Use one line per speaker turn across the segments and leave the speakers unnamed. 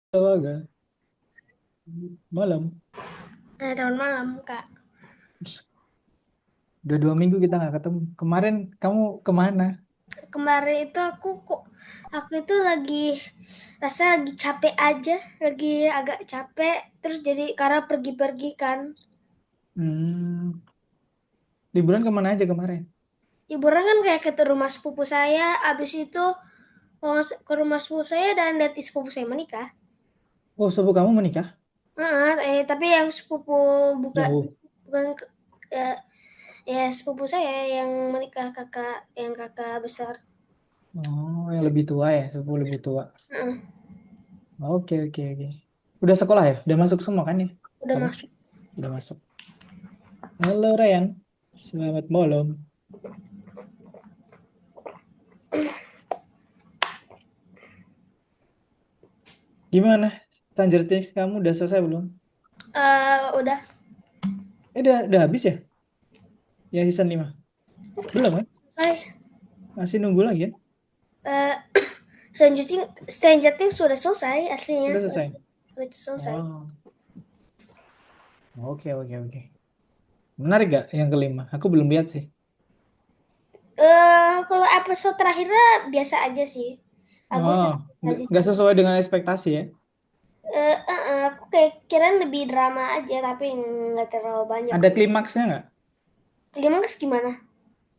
Tawaga. Malam.
Selamat malam, Kak.
Udah 2 minggu kita nggak ketemu. Kemarin kamu kemana?
Kemarin itu aku itu lagi rasa lagi capek aja, lagi agak capek, terus jadi karena pergi-pergi kan.
Hmm, liburan kemana aja kemarin?
Liburan kan kayak ke rumah sepupu saya, abis itu ke rumah sepupu saya dan lihat sepupu saya menikah.
Oh, sepupu kamu menikah?
Tapi yang sepupu
Jauh.
bukan ya, ya sepupu saya yang menikah yang kakak besar.
Oh, yang lebih tua ya, sepupu lebih tua.
Heeh,
Oke, oke, oke. Udah sekolah ya? Udah masuk semua kan ya?
udah
Kamu?
masuk.
Udah masuk. Halo Ryan. Selamat malam. Gimana? Stranger Things kamu udah selesai belum?
Udah
Udah habis ya? Yang season 5? Belum kan?
selesai.
Masih nunggu lagi ya?
Eh, Stranger Things sudah selesai aslinya.
Udah selesai?
Sudah selesai.
Oh, oke, oke, oke. Menarik gak yang kelima? Aku belum lihat sih.
Kalau episode terakhirnya biasa aja sih. Aku
Oh,
biasa aja
nggak
sih.
sesuai dengan ekspektasi ya?
Aku kayak kirain lebih drama aja tapi nggak terlalu banyak
Ada
sih.
klimaksnya nggak?
Gimana gimana?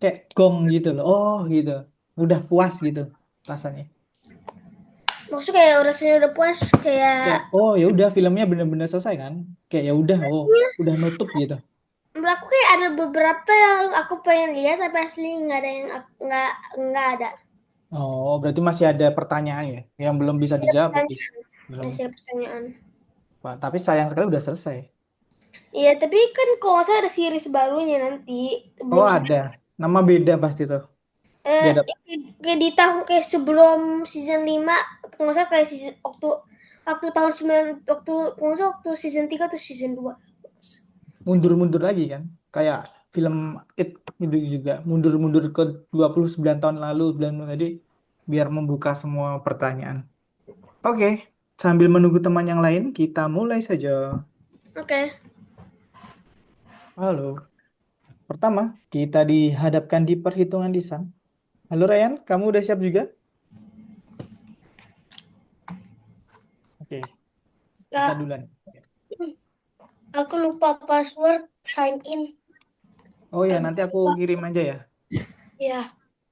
Kayak gong gitu loh. Oh gitu. Udah puas gitu rasanya.
Maksudnya kayak rasanya udah puas
Kayak
kayak
oh ya udah filmnya bener-bener selesai kan? Kayak ya udah oh udah nutup gitu.
menurut aku kayak ada beberapa yang aku pengen lihat tapi asli nggak ada yang nggak ada.
Oh berarti masih ada pertanyaan ya yang belum bisa
Ada
dijawab berarti.
pertanyaan.
Belum.
Masih ada pertanyaan.
Wah, tapi sayang sekali udah selesai.
Iya, tapi kan kalau nggak salah ada series barunya nanti
Oh
belum
ada. Nama beda pasti tuh.
eh
Beda.
kayak di tahun kayak sebelum season 5 kalau nggak salah kayak season waktu waktu tahun 9 waktu kalau nggak salah waktu season 3 atau season 2.
Mundur-mundur lagi kan? Kayak film It itu juga mundur-mundur ke 29 tahun lalu bulan tadi biar membuka semua pertanyaan. Oke, sambil menunggu teman yang lain, kita mulai saja.
Oke.
Halo. Pertama, kita dihadapkan di perhitungan lisan. Halo Ryan, kamu udah siap juga? Oke, kita
Kak,
duluan.
aku lupa password sign in.
Oh ya,
Aduh,
nanti aku
lupa.
kirim aja ya.
Ya.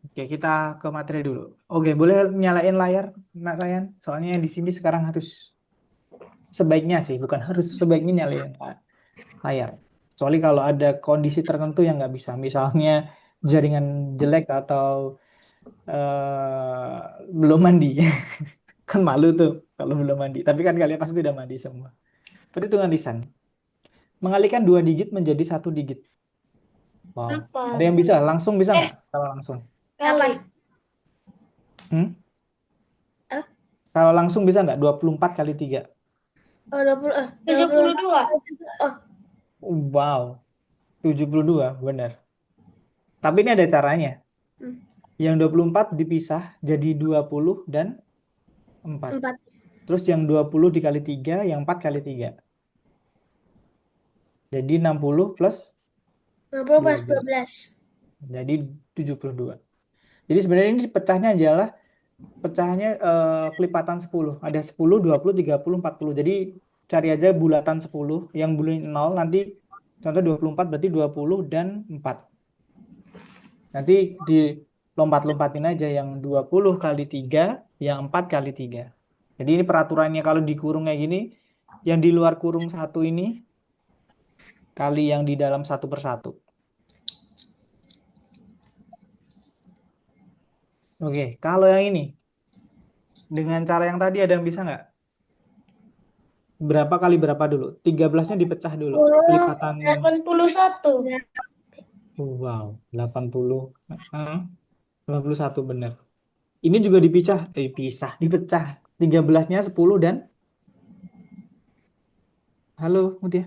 Oke, kita ke materi dulu. Oke, boleh nyalain layar, Nak Ryan? Soalnya di sini sekarang harus sebaiknya sih, bukan harus sebaiknya nyalain layar. Kecuali kalau ada kondisi tertentu yang nggak bisa, misalnya jaringan jelek atau belum mandi. Kan malu tuh kalau belum mandi. Tapi kan kalian pasti udah mandi semua. Perhitungan lisan. Mengalihkan 2 digit menjadi 1 digit. Wow. Ada
Apa?
yang bisa? Langsung bisa
Eh,
nggak? Kalau langsung.
kapan?
Hmm?
Eh,
Kalau langsung bisa nggak? 24 kali 3.
20 72. Oh,
Wow. 72. Benar. Tapi ini ada caranya.
hmm,
Yang 24 dipisah jadi 20 dan 4.
4.
Terus yang 20 dikali 3, yang 4 kali 3. Jadi 60 plus
60
dua
pas
belas.
12.
Jadi 72. Jadi sebenarnya ini pecahnya adalah pecahannya kelipatan 10. Ada 10, 20, 30, 40. Jadi cari aja bulatan 10. Yang bulunya 0 nanti contoh 24 berarti 20 dan 4. Nanti dilompat-lompatin aja yang 20 kali 3, yang 4 kali 3. Jadi ini peraturannya kalau dikurung kayak gini, yang di luar kurung satu ini kali yang di dalam 1/1. Oke, kalau yang ini dengan cara yang tadi ada yang bisa nggak? Berapa kali berapa dulu? 13-nya dipecah dulu. Kelipatan
81.
wow, 80. Heeh, 81 benar. Ini juga dipecah. 13-nya 10 dan halo, Mutia.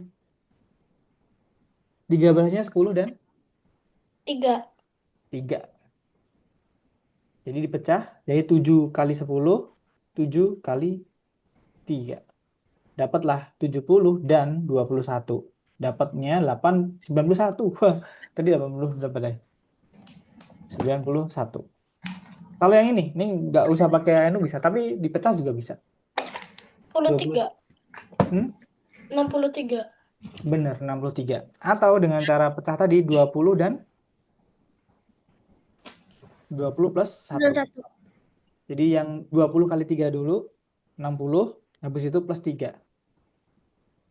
13-nya 10 dan
3.
3. Jadi dipecah jadi 7 kali 10, 7 kali 3. Dapatlah 70 dan 21. Dapatnya 91. Wah, tadi 80 dapat deh. 91. Kalau yang ini nggak usah pakai anu bisa, tapi dipecah juga bisa. 20.
63.
Hmm?
63.
Bener, 63. Atau dengan cara pecah tadi 20 dan 20 plus 1.
91.
Jadi yang 20 kali 3 dulu, 60. Habis itu plus 3.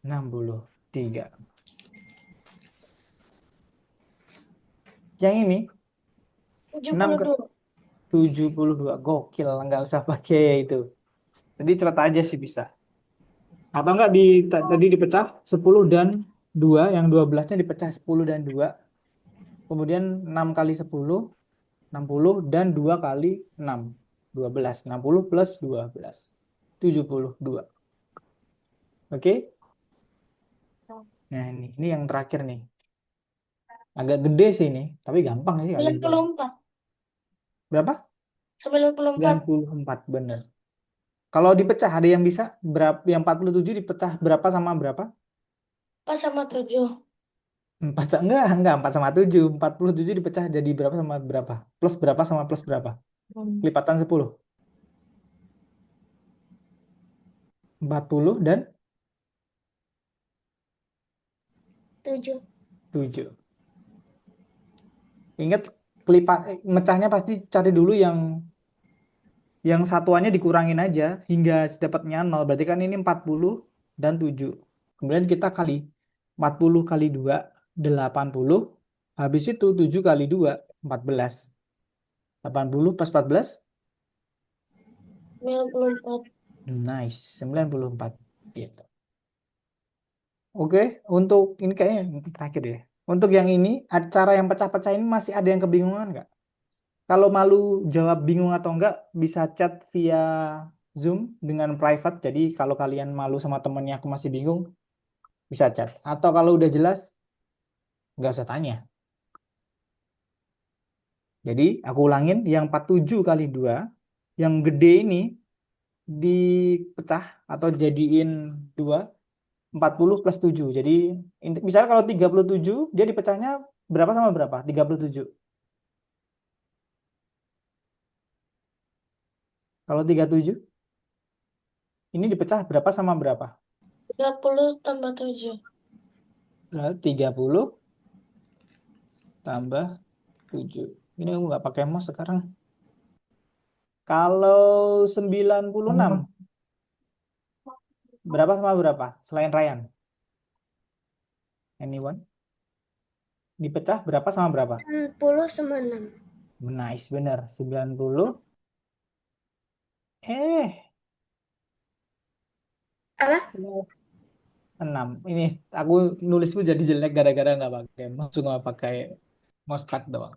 63. Yang ini 6 ke
72.
72. Gokil, nggak usah pakai itu. Jadi cepat aja sih bisa. Atau enggak tadi dipecah 10 dan 2, yang 12-nya dipecah 10 dan 2. Kemudian 6 kali 10, 60 dan 2 kali 6, 12. 60 plus 12, 72. Oke? Nah, ini yang terakhir nih. Agak gede sih ini, tapi gampang sih kalian jawab.
94.
Berapa?
94.
94, bener. Kalau dipecah ada yang bisa berapa? Yang 47 dipecah berapa sama berapa?
4 sama 7.
4 enggak 4 sama 7. 47 dipecah jadi berapa sama berapa? Plus berapa sama plus berapa? Lipatan 10. 40 dan
7.
7. Ingat mecahnya pasti cari dulu yang satuannya dikurangin aja hingga dapatnya 0. Berarti kan ini 40 dan 7. Kemudian kita kali 40 kali 2, 80. Habis itu 7 kali 2, 14. 80 plus 14.
94.
Nice, 94. Gitu. Oke, untuk ini kayaknya yang terakhir ya. Untuk yang ini, cara yang pecah-pecah ini masih ada yang kebingungan nggak? Kalau malu jawab bingung atau enggak, bisa chat via Zoom dengan private. Jadi kalau kalian malu sama temennya aku masih bingung, bisa chat. Atau kalau udah jelas, nggak usah tanya. Jadi aku ulangin, yang 47 kali 2, yang gede ini dipecah atau jadiin 2, 40 plus 7. Jadi misalnya kalau 37, dia dipecahnya berapa sama berapa? 37. Kalau 37, ini dipecah berapa sama berapa?
30 tambah 7.
30 tambah 7. Ini aku nggak pakai mouse sekarang. Kalau 96, berapa sama berapa? Selain Ryan. Anyone? Dipecah berapa sama berapa?
60 sama 6.
Nice, bener. 90. Eh,
Apa?
6. Ini aku nulisku jadi jelek gara-gara nggak pakai mouse, cuma pakai mousepad doang.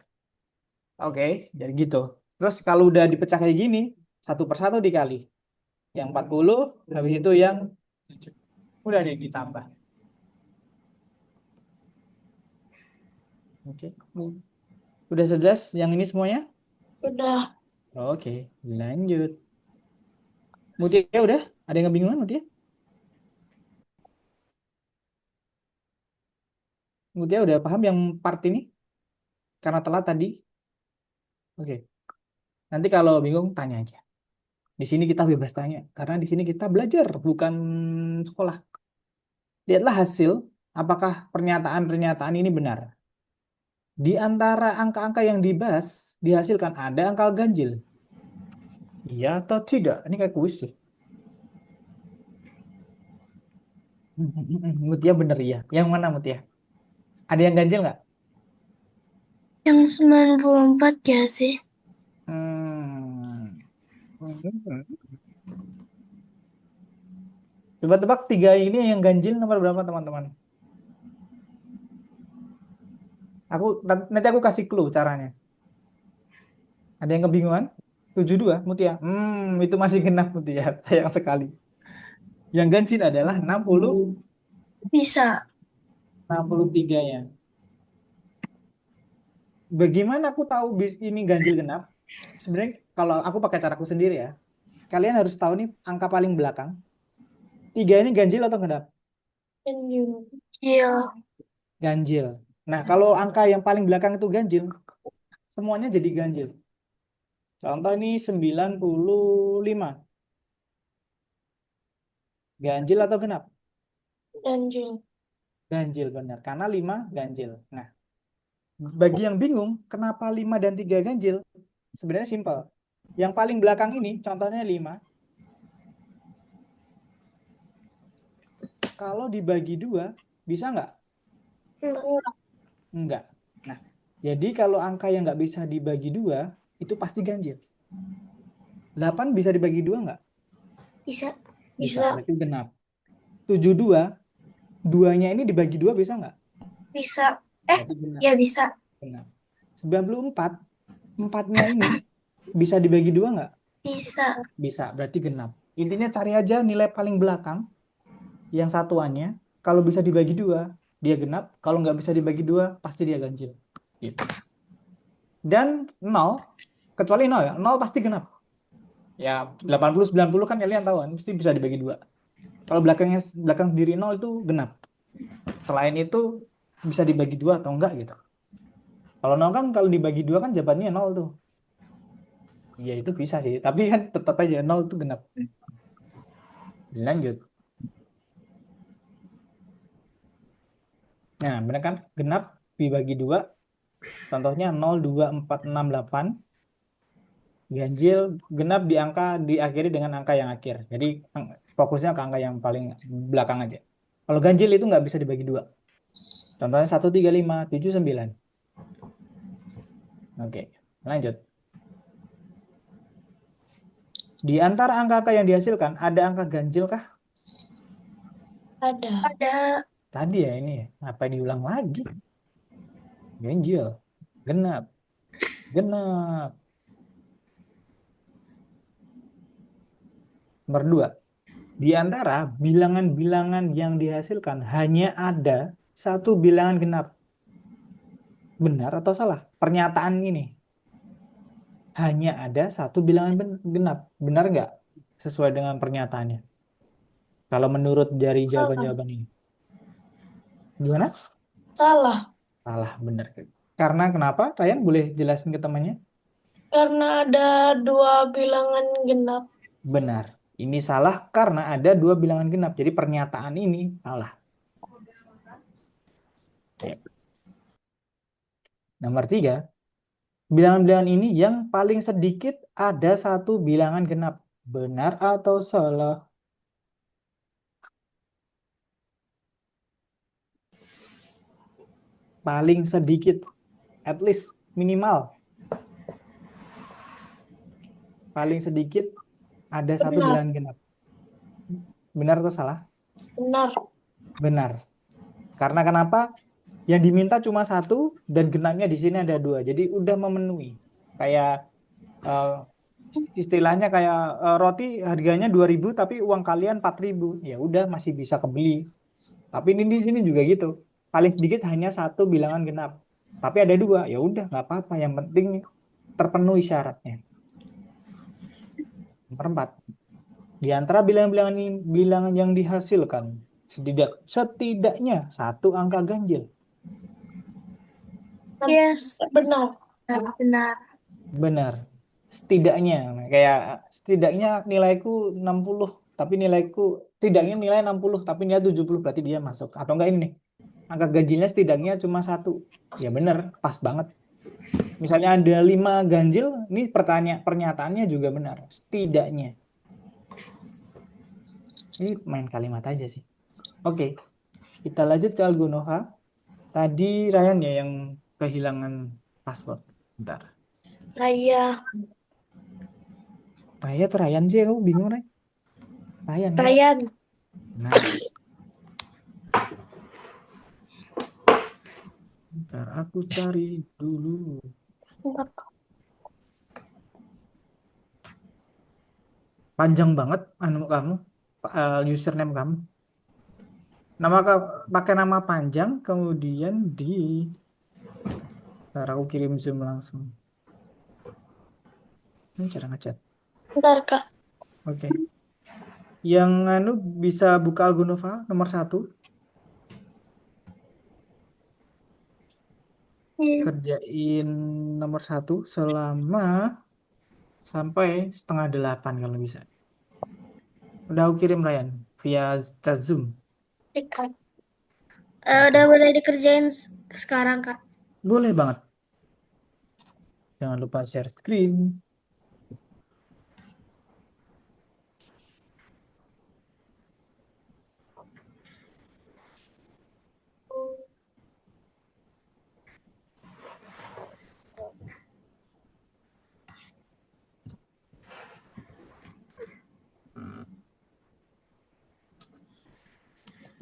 Oke, jadi gitu. Terus kalau udah dipecah kayak gini, satu persatu dikali. Yang 40, habis itu yang 7. Udah deh ditambah. Oke. Udah jelas yang ini semuanya?
Udah.
Oke, lanjut. Mutia udah? Ada yang kebingungan Mutia? Mutia udah paham yang part ini? Karena telat tadi? Oke. Nanti kalau bingung tanya aja. Di sini kita bebas tanya. Karena di sini kita belajar, bukan sekolah. Lihatlah hasil, apakah pernyataan-pernyataan ini benar. Di antara angka-angka yang dibahas, dihasilkan ada angka ganjil. Iya atau tidak? Ini kayak kuis sih. Mutia bener ya. Yang mana Mutia? Ada yang ganjil nggak?
Yang 94 ya sih?
Hmm. Coba tebak 3 ini yang ganjil nomor berapa teman-teman? Nanti aku kasih clue caranya. Ada yang kebingungan? 72 Mutia. Itu masih genap Mutia. Sayang sekali. Yang ganjil adalah 60,
Bisa.
63-nya. Bagaimana aku tahu ini ganjil genap? Sebenarnya kalau aku pakai caraku sendiri ya. Kalian harus tahu nih angka paling belakang. 3 ini ganjil atau genap?
Ganjil.
Iya.
Ganjil. Nah, kalau angka yang paling belakang itu ganjil, semuanya jadi ganjil. Contoh ini 95. Ganjil atau genap?
Ganjil.
Ganjil benar. Karena 5 ganjil. Nah, bagi yang bingung, kenapa 5 dan 3 ganjil? Sebenarnya simpel. Yang paling belakang ini, contohnya 5. Kalau dibagi 2, bisa nggak?
Enggak.
Enggak. Nah, jadi kalau angka yang nggak bisa dibagi 2, itu pasti ganjil. 8 bisa dibagi 2 nggak?
Bisa.
Bisa,
Bisa.
berarti genap. 72, 2-nya ini dibagi 2 bisa nggak?
Bisa.
Berarti genap.
Ya bisa.
Genap. 94, 4-nya ini bisa dibagi 2 nggak?
Bisa.
Bisa, berarti genap. Intinya cari aja nilai paling belakang, yang satuannya. Kalau bisa dibagi 2, dia genap. Kalau nggak bisa dibagi 2, pasti dia ganjil. Gitu. Dan 0, kecuali 0 ya, 0 pasti genap. Ya, 80, 90 kan kalian tahu kan, mesti bisa dibagi 2. Kalau belakang sendiri 0 itu genap. Selain itu, bisa dibagi 2 atau enggak gitu. Kalau 0 kan kalau dibagi 2 kan jawabannya 0 tuh. Ya itu bisa sih, tapi kan tetap aja 0 itu genap. Lanjut. Nah, benar kan? Genap dibagi 2. Contohnya 0, 2, 4, 6, 8. Ganjil genap diakhiri dengan angka yang akhir. Jadi fokusnya ke angka yang paling belakang aja. Kalau ganjil itu nggak bisa dibagi 2. Contohnya 1, 3, 5, 7, 9. Oke, lanjut. Di antara angka-angka yang dihasilkan, ada angka ganjil kah?
Ada.
Ada.
Tadi ya ini, apa diulang lagi? Ganjil, genap, genap. Nomor 2. Di antara bilangan-bilangan yang dihasilkan, hanya ada satu bilangan genap. Benar atau salah? Pernyataan ini. Hanya ada satu bilangan genap. Benar nggak? Sesuai dengan pernyataannya. Kalau menurut dari
Salah.
jawaban-jawaban ini. Gimana?
Salah.
Salah, benar. Karena kenapa? Ryan boleh jelasin ke temannya?
Karena ada dua bilangan genap.
Benar. Ini salah karena ada dua bilangan genap. Jadi pernyataan ini salah. Ya. Nomor 3. Bilangan-bilangan ini yang paling sedikit ada satu bilangan genap. Benar atau salah? Paling sedikit. At least minimal. Paling sedikit ada satu
Benar.
bilangan genap. Benar atau salah?
Benar.
Benar. Karena kenapa? Yang diminta cuma satu dan genapnya di sini ada 2. Jadi udah memenuhi. Kayak istilahnya kayak roti harganya 2.000 tapi uang kalian 4.000. Ya udah masih bisa kebeli. Tapi ini di sini juga gitu. Paling sedikit hanya satu bilangan genap. Tapi ada 2. Ya udah nggak apa-apa. Yang penting terpenuhi syaratnya. Nomor 4. Di antara bilangan-bilangan ini, bilangan yang dihasilkan setidaknya satu angka ganjil.
Yes.
Benar.
Benar.
Benar. Setidaknya kayak setidaknya nilaiku 60 tapi nilaiku setidaknya nilai 60 tapi nilai 70 berarti dia masuk. Atau enggak ini nih. Angka ganjilnya setidaknya cuma satu. Ya benar, pas banget. Misalnya ada 5 ganjil, ini pernyataannya juga benar. Setidaknya. Ini main kalimat aja sih. Oke, kita lanjut ke Algonoha. Tadi Ryan ya yang kehilangan password. Bentar.
Raya.
Raya atau Ryan sih? Aku bingung, Ray. Ryan kan?
Rayan.
Nah, bentar aku cari dulu.
Bentar.
Panjang banget anu kamu, username kamu. Pakai nama panjang, kemudian Bentar, aku kirim Zoom langsung. Ini cara ngechat.
Bentar, Kak.
Oke. Yang anu bisa buka Algonova nomor 1.
Iya.
Kerjain nomor 1 selama sampai setengah 8 kalau bisa. Udah aku kirim Ryan via chat Zoom.
Ikan.
Udah boleh dikerjain sekarang, Kak.
Boleh banget. Jangan lupa share screen.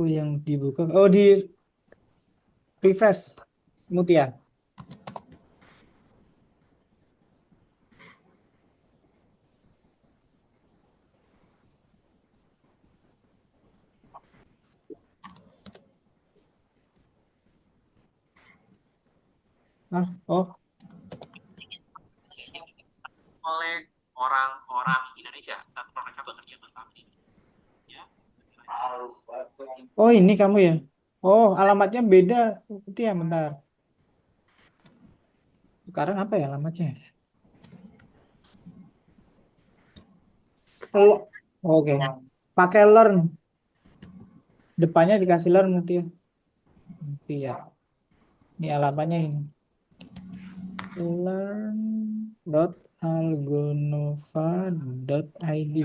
Oh, yang dibuka. Oh, di refresh Mutia. Oh,
oleh orang-orang Indonesia tanpa mereka bekerja bersama ini. Ya.
oh ini kamu ya. Oh, alamatnya beda. Mutia, bentar. Sekarang apa ya alamatnya? Oh, oke. Pakai learn. Depannya dikasih learn Mutia. Mutia. Ini alamatnya ini. learn.algonova.id.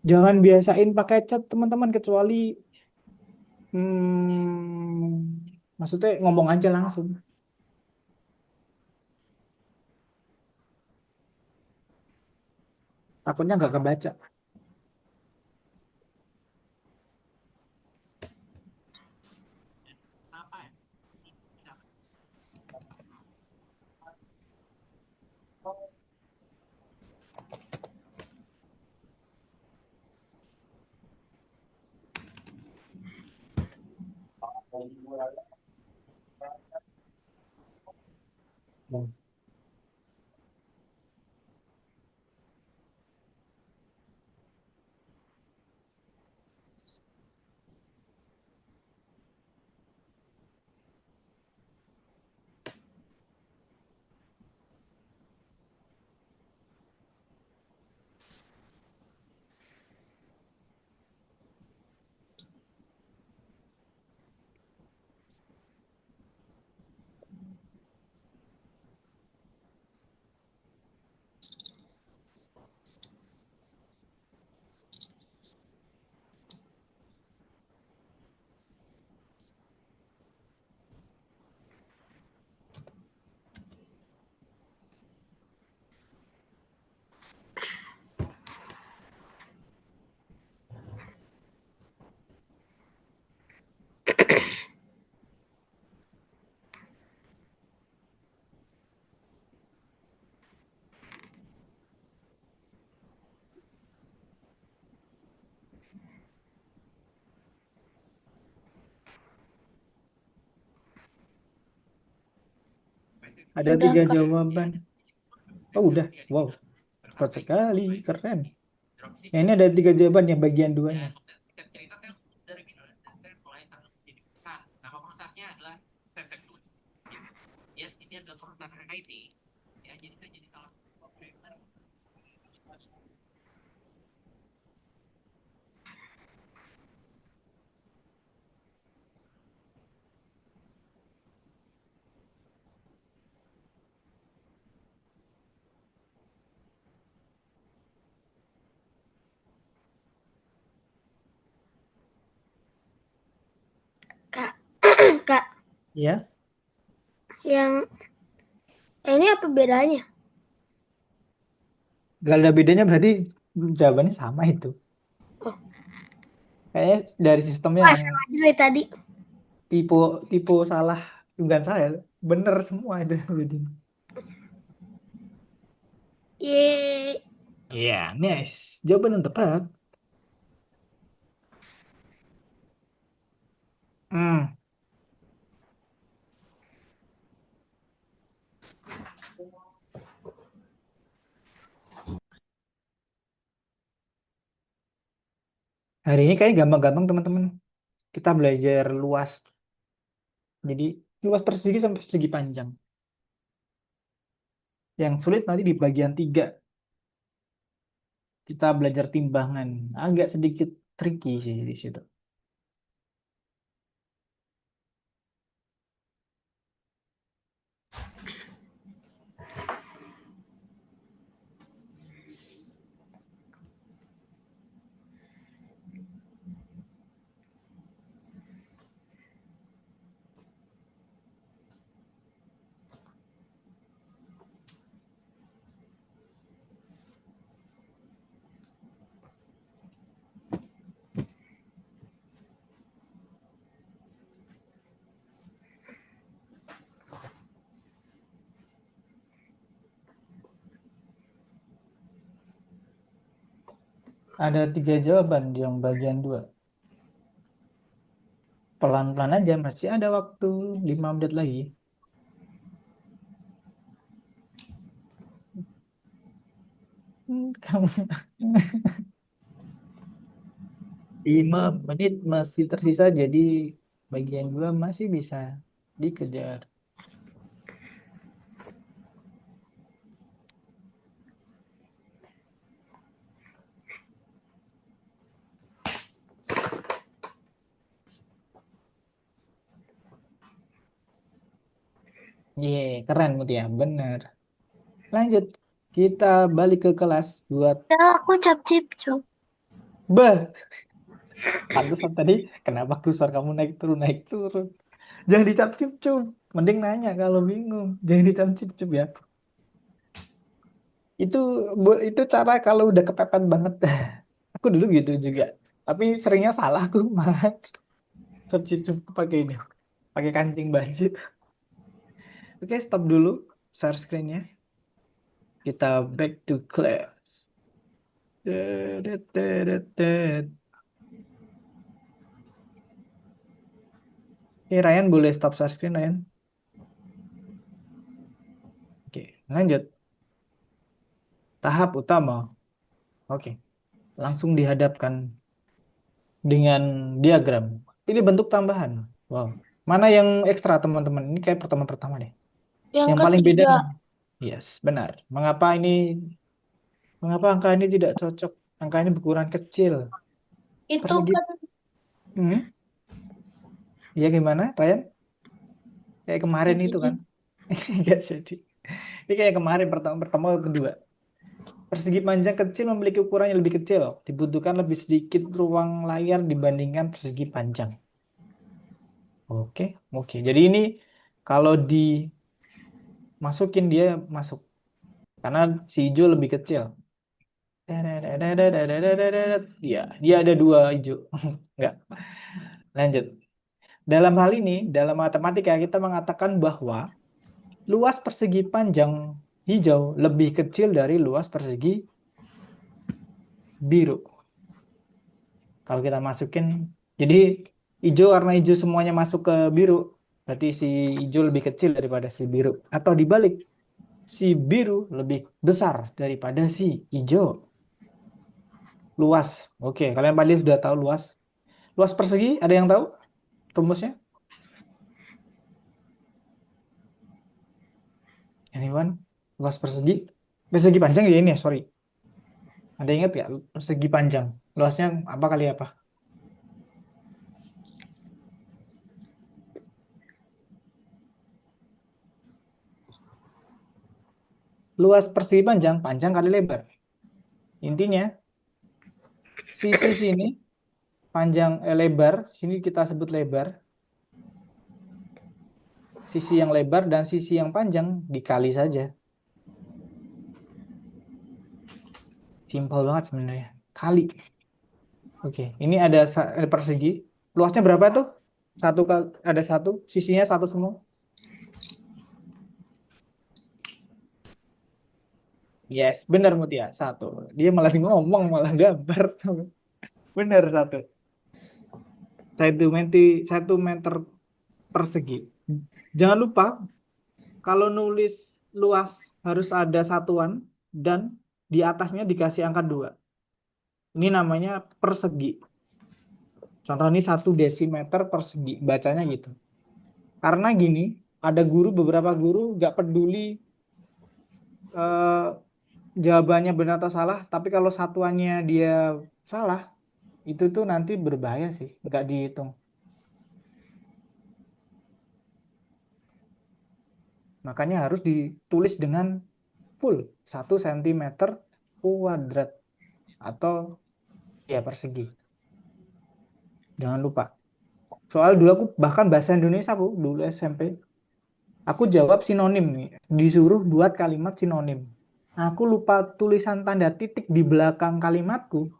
Jangan biasain pakai chat teman-teman kecuali maksudnya ngomong aja langsung. Takutnya nggak kebaca.
Apa ya?
Ada
Udah,
3
Kak.
jawaban. Oh udah, wow, cepat sekali, keren. Ya, ini ada 3 jawaban yang bagian duanya.
Dan cerita kan dari saya mulai tangan jadi perusahaan. Nama perusahaannya adalah Perfectwood. Yes, ini adalah perusahaan IT. Ya, jadi saya jadi salah satu programmer.
Kak, Kak,
Ya,
yang ini apa bedanya?
gak ada bedanya berarti jawabannya sama itu.
Oh,
Kayaknya dari sistemnya
wah,
yang
sama aja dari tadi.
tipe tipe salah, bukan salah ya, bener semua itu. Jadi,
Yeay.
iya, nice. Jawaban yang tepat. Hmm, Hari ini kayak gampang-gampang teman-teman. Kita belajar luas. Jadi luas persegi sampai persegi panjang. Yang sulit nanti di bagian 3. Kita belajar timbangan. Agak sedikit tricky sih di situ. Ada 3 jawaban di yang bagian 2. Pelan-pelan aja, masih ada waktu 5 menit lagi. Kamu 5 menit masih tersisa, jadi bagian 2 masih bisa dikejar. Keren Mutia, bener. Lanjut, kita balik ke kelas buat
Ya, aku cap-cip.
bah. Pantesan tadi kenapa kursor kamu naik turun. Jangan dicap-cip, cup. Mending nanya kalau bingung. Jangan dicap-cip, cup ya. Itu itu cara kalau udah kepepet banget. Aku dulu gitu juga. Tapi seringnya salah aku malah cap-cip pakai ini. Pakai kancing baju. Oke, stop dulu share screen-nya. Kita back to class. Dedet, dedet, dedet. Oke, Ryan boleh stop share screen, Ryan. Oke, lanjut. Tahap utama. Oke, langsung dihadapkan dengan diagram. Ini bentuk tambahan. Wow. Mana yang ekstra, teman-teman? Ini kayak pertemuan pertama deh.
Yang
Yang paling beda
ketiga,
nih. Yes, benar. Mengapa angka ini tidak cocok? Angka ini berukuran kecil.
itu
Persegi.
kan
Hmm? Ya gimana, Ryan? Kayak kemarin itu
jadi
kan? Nggak jadi. Ini kayak kemarin pertama kedua. Persegi panjang kecil memiliki ukuran yang lebih kecil. Dibutuhkan lebih sedikit ruang layar dibandingkan persegi panjang. Oke, oke. Jadi ini kalau dimasukin dia masuk. Karena si hijau lebih kecil. Ya, dia ada 2 hijau. Enggak. Lanjut. Dalam hal ini, dalam matematika kita mengatakan bahwa luas persegi panjang hijau lebih kecil dari luas persegi biru. Kalau kita masukin, jadi hijau warna hijau semuanya masuk ke biru, berarti si hijau lebih kecil daripada si biru. Atau dibalik, si biru lebih besar daripada si hijau. Luas. Oke, kalian pasti sudah tahu luas. Luas persegi, ada yang tahu rumusnya? Anyone? Luas persegi? Persegi panjang ya ini ya, sorry. Ada ingat ya persegi panjang? Luasnya apa kali apa? Luas persegi panjang, panjang kali lebar. Intinya, sisi sini panjang lebar, sini kita sebut lebar. Sisi yang lebar dan sisi yang panjang dikali saja. Simpel banget sebenarnya. Kali. Oke, ini ada persegi. Luasnya berapa tuh? Ada satu, sisinya satu semua. Yes, benar Mutia, satu. Dia malah ngomong, malah gambar. Benar satu. 1 meter persegi. Jangan lupa, kalau nulis luas harus ada satuan dan di atasnya dikasih angka 2. Ini namanya persegi. Contoh ini 1 desimeter persegi, bacanya gitu. Karena gini, ada beberapa guru nggak peduli eh, jawabannya benar atau salah, tapi kalau satuannya dia salah, itu tuh nanti berbahaya sih, nggak dihitung. Makanya harus ditulis dengan full 1 cm kuadrat atau ya persegi. Jangan lupa. Soal dulu aku bahkan bahasa Indonesia aku dulu SMP, aku jawab sinonim nih. Disuruh buat kalimat sinonim. Aku lupa tulisan tanda titik di belakang kalimatku.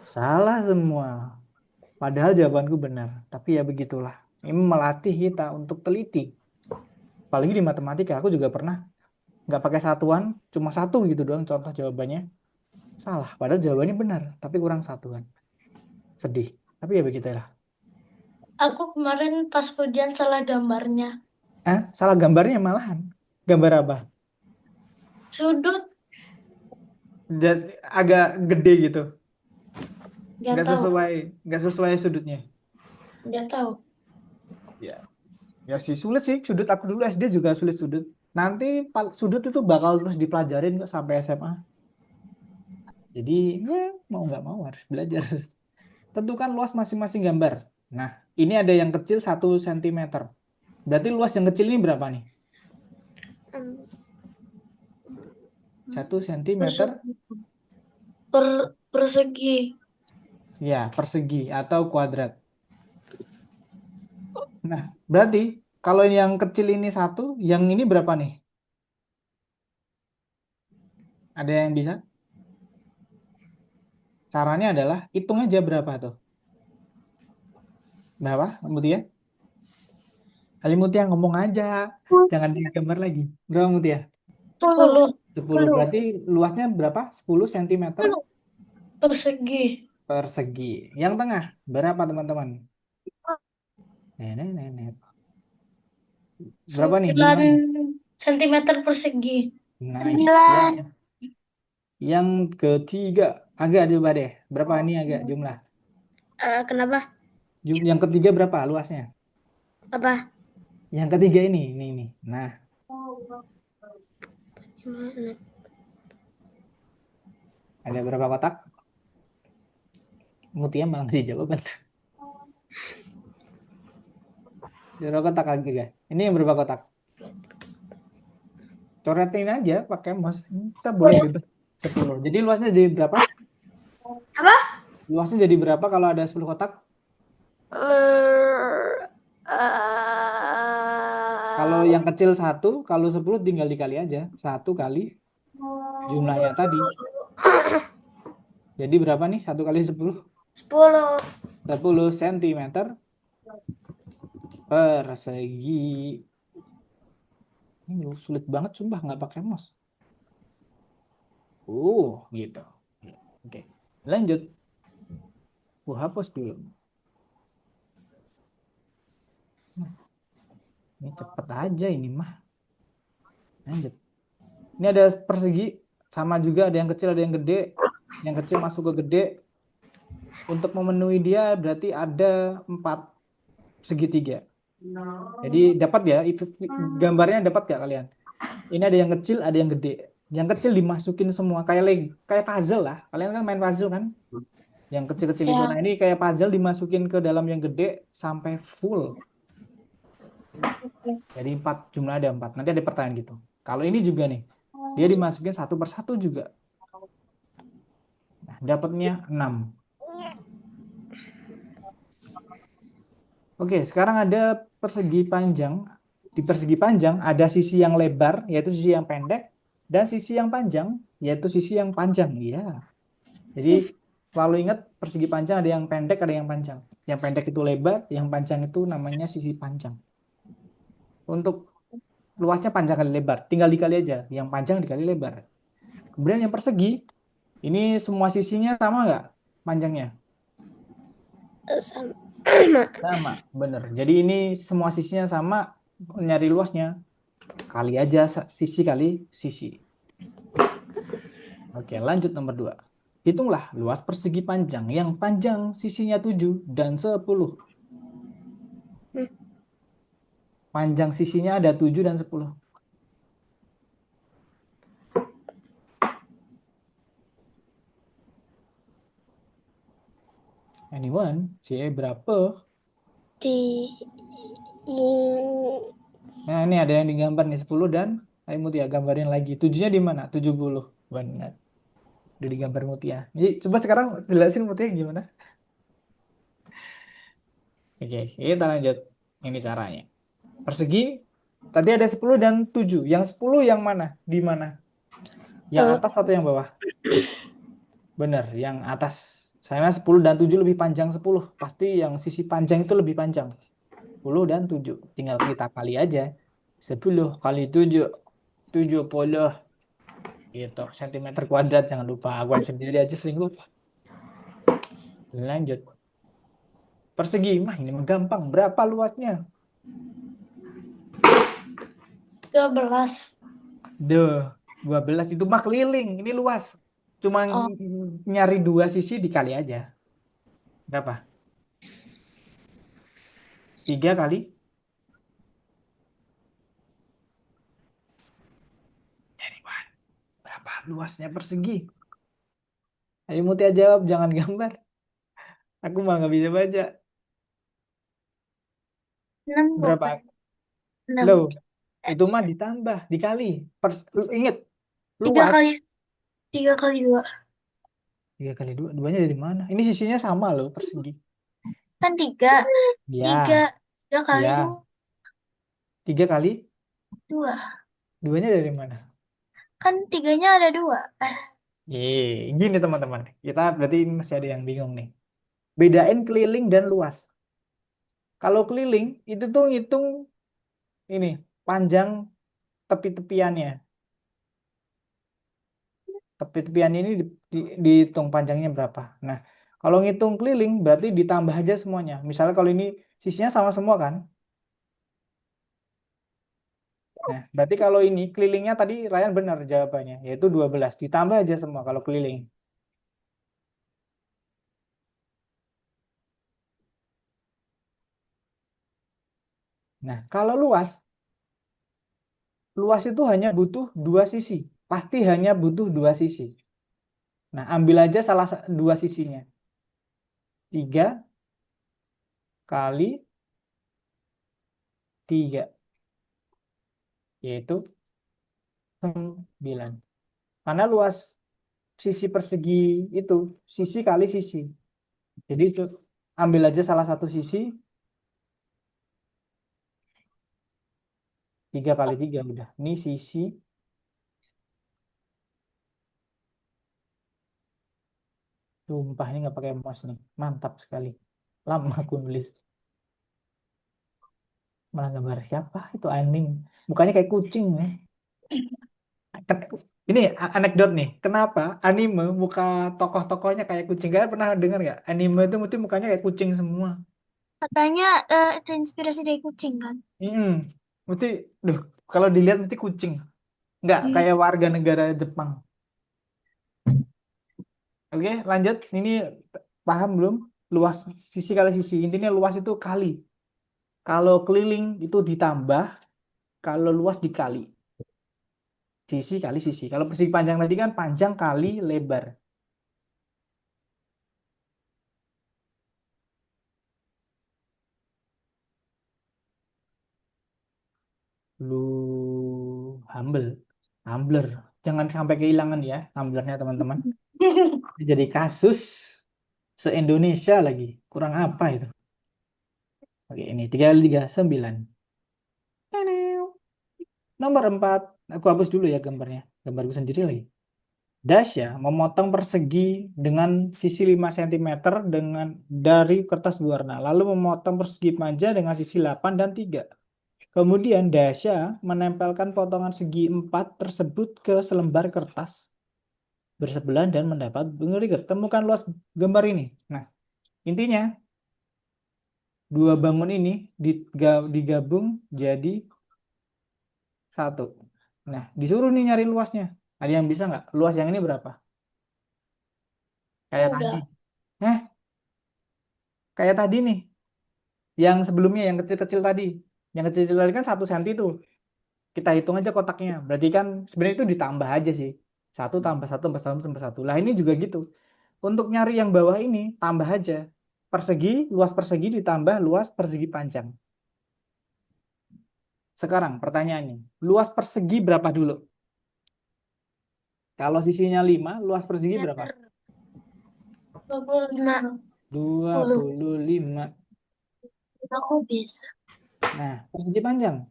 Salah semua. Padahal jawabanku benar. Tapi ya begitulah. Ini melatih kita untuk teliti. Apalagi di matematika, aku juga pernah nggak pakai satuan, cuma satu gitu doang contoh jawabannya. Salah, padahal jawabannya benar, tapi kurang satuan. Sedih. Tapi ya begitulah.
Aku kemarin pas ujian salah gambarnya.
Salah gambarnya malahan. Gambar apa?
Sudut,
Agak gede gitu.
nggak
Nggak
tahu,
sesuai, nggak sesuai sudutnya.
nggak tahu.
Ya, ya sih sulit sih sudut. Aku dulu SD juga sulit sudut. Nanti sudut itu bakal terus dipelajarin kok sampai SMA. Jadi ya mau nggak mau harus belajar. Tentukan luas masing-masing gambar. Nah, ini ada yang kecil 1 cm. Berarti luas yang kecil ini berapa nih? 1 cm
Persegi.
ya persegi atau kuadrat. Nah, berarti kalau yang kecil ini 1, yang ini berapa nih? Ada yang bisa? Caranya adalah hitung aja berapa tuh. Berapa, Mutia? Kali Mutia ngomong aja. Jangan lihat gambar lagi. Berapa Mutia?
10
10. Berarti luasnya berapa? 10 cm
persegi.
persegi. Yang tengah berapa teman-teman? Nenek. Berapa nih
9
jumlahnya?
cm persegi.
Nice. Yang ketiga agak coba deh. Berapa ini agak jumlah?
Kenapa?
Yang ketiga berapa luasnya?
Apa?
Yang ketiga ini. Nah, ada berapa kotak? Mutia malah ngasih jawaban. Berapa kotak lagi guys? Ini yang berapa kotak? Coretin aja pakai mouse. Kita boleh bebas 10. Jadi luasnya jadi berapa?
Apa?
Luasnya jadi berapa kalau ada 10 kotak? Kalau yang kecil 1, kalau 10 tinggal dikali aja. 1 kali jumlahnya tadi. Jadi berapa nih? 1 kali 10?
10.
10 cm persegi. Ini sulit banget sumpah nggak pakai mouse. Gitu. Oke. Lanjut. Hapus dulu. Ini cepet aja ini mah. Lanjut. Ini ada persegi sama juga, ada yang kecil ada yang gede. Yang kecil masuk ke gede. Untuk memenuhi dia berarti ada 4 segitiga. Jadi dapat ya gambarnya, dapat gak kalian? Ini ada yang kecil, ada yang gede. Yang kecil dimasukin semua kayak puzzle lah. Kalian kan main puzzle kan? Yang kecil-kecil itu. Nah, ini kayak puzzle dimasukin ke dalam yang gede sampai full. Jadi 4, jumlah ada 4. Nanti ada pertanyaan gitu. Kalau ini juga nih, dia dimasukin satu persatu juga. Nah, dapatnya 6. Oke, sekarang ada persegi panjang. Di persegi panjang ada sisi yang lebar, yaitu sisi yang pendek, dan sisi yang panjang, yaitu sisi yang panjang. Iya. Jadi selalu ingat persegi panjang ada yang pendek, ada yang panjang. Yang pendek itu lebar, yang panjang itu namanya sisi panjang. Untuk luasnya panjang kali lebar, tinggal dikali aja. Yang panjang dikali lebar. Kemudian yang persegi, ini semua sisinya sama nggak panjangnya? Sama, bener. Jadi ini semua sisinya sama, nyari luasnya. Kali aja sisi kali sisi. Oke, lanjut nomor 2. Hitunglah luas persegi panjang yang panjang sisinya 7 dan 10.
Hmm.
Panjang sisinya ada 7 dan 10. Anyone? Berapa?
Di
Nah, ini ada yang digambar nih 10 dan Ayo Mutia gambarin lagi. 7-nya di mana? 70. Benar. Udah digambar Mutia. Jadi coba sekarang jelasin Mutia gimana? Oke, kita lanjut. Ini caranya. Persegi tadi ada 10 dan 7. Yang 10 yang mana? Di mana? Yang
eh,
atas atau yang bawah? Benar, yang atas. Saya 10 dan 7 lebih panjang 10. Pasti yang sisi panjang itu lebih panjang. 10 dan 7. Tinggal kita kali aja. 10 kali 7. 70 gitu. Sentimeter kuadrat. Jangan lupa. Aku sendiri aja sering lupa. Lanjut. Persegi. Mah ini gampang. Berapa luasnya?
12.
12 itu mah keliling. Ini luas. Cuma
Oh,
nyari dua sisi dikali aja. Berapa? 3 kali. Jadi, wah, berapa luasnya persegi? Ayo Mutia jawab. Jangan gambar. Aku malah nggak bisa baca.
6
Berapa?
bukan? 6.
Loh, itu mah ditambah, dikali. Ingat,
3
luas.
kali 3 kali 2.
3 kali 2. Duanya dari mana? Ini sisinya sama loh, persegi.
Kan 3. 3.
Ya,
3 kali
ya. 3 kali
2.
duanya dari mana?
Kan 3-nya ada 2.
Gini teman-teman. Kita berarti ini masih ada yang bingung nih. Bedain keliling dan luas. Kalau keliling, itu tuh ngitung ini, panjang tepi-tepiannya. Tepi-tepian ini dihitung panjangnya berapa. Nah, kalau ngitung keliling berarti ditambah aja semuanya. Misalnya kalau ini sisinya sama semua kan? Nah, berarti kalau ini kelilingnya tadi Ryan benar jawabannya, yaitu 12. Ditambah aja semua kalau keliling. Nah, kalau luas, luas itu hanya butuh dua sisi. Pasti hanya butuh dua sisi. Nah, ambil aja dua sisinya. 3 kali 3, yaitu 9. Karena luas sisi persegi itu sisi kali sisi. Jadi itu ambil aja salah satu sisi, 3 kali 3 udah. Ini sisi, sumpah ini nggak pakai mouse nih. Mantap sekali. Lama aku nulis. Malah gambar siapa itu anime. Mukanya kayak kucing ya. Ini anekdot nih. Kenapa anime muka tokoh-tokohnya kayak kucing? Kalian pernah dengar nggak? Anime itu mesti mukanya kayak kucing semua.
Katanya terinspirasi dari kucing kan?
Hmm, mesti, duh, kalau dilihat mesti kucing. Nggak kayak warga negara Jepang. Oke, lanjut. Ini paham belum? Luas sisi kali sisi. Intinya luas itu kali. Kalau keliling itu ditambah, kalau luas dikali. Sisi kali sisi. Kalau persegi panjang tadi kan panjang kali lebar. Lu humble, humbler. Jangan sampai kehilangan ya humblernya teman-teman. Jadi kasus se-Indonesia lagi. Kurang apa itu? Oke, ini 3 kali 3, 9. Nomor 4. Aku hapus dulu ya gambarnya. Gambarku sendiri lagi. Dasya memotong persegi dengan sisi 5 cm dari kertas berwarna, lalu memotong persegi panjang dengan sisi 8 dan 3. Kemudian Dasya menempelkan potongan segi 4 tersebut ke selembar kertas bersebelahan dan mendapat bentuk. Temukan luas gambar ini. Nah, intinya dua bangun ini digabung jadi satu. Nah, disuruh nih nyari luasnya. Ada yang bisa nggak? Luas yang ini berapa? Kayak tadi.
Enggak.
Eh, kayak tadi nih. Yang sebelumnya, yang kecil-kecil tadi. Yang kecil-kecil tadi kan 1 senti tuh. Kita hitung aja kotaknya. Berarti kan sebenarnya itu ditambah aja sih. 1 tambah 1 tambah 1 tambah 1. Lah ini juga gitu. Untuk nyari yang bawah ini, tambah aja. Persegi, luas persegi ditambah luas persegi panjang. Sekarang pertanyaannya, luas persegi berapa dulu? Kalau sisinya 5, luas persegi berapa?
Meter 25.
25.
Aku bisa.
Nah, persegi panjang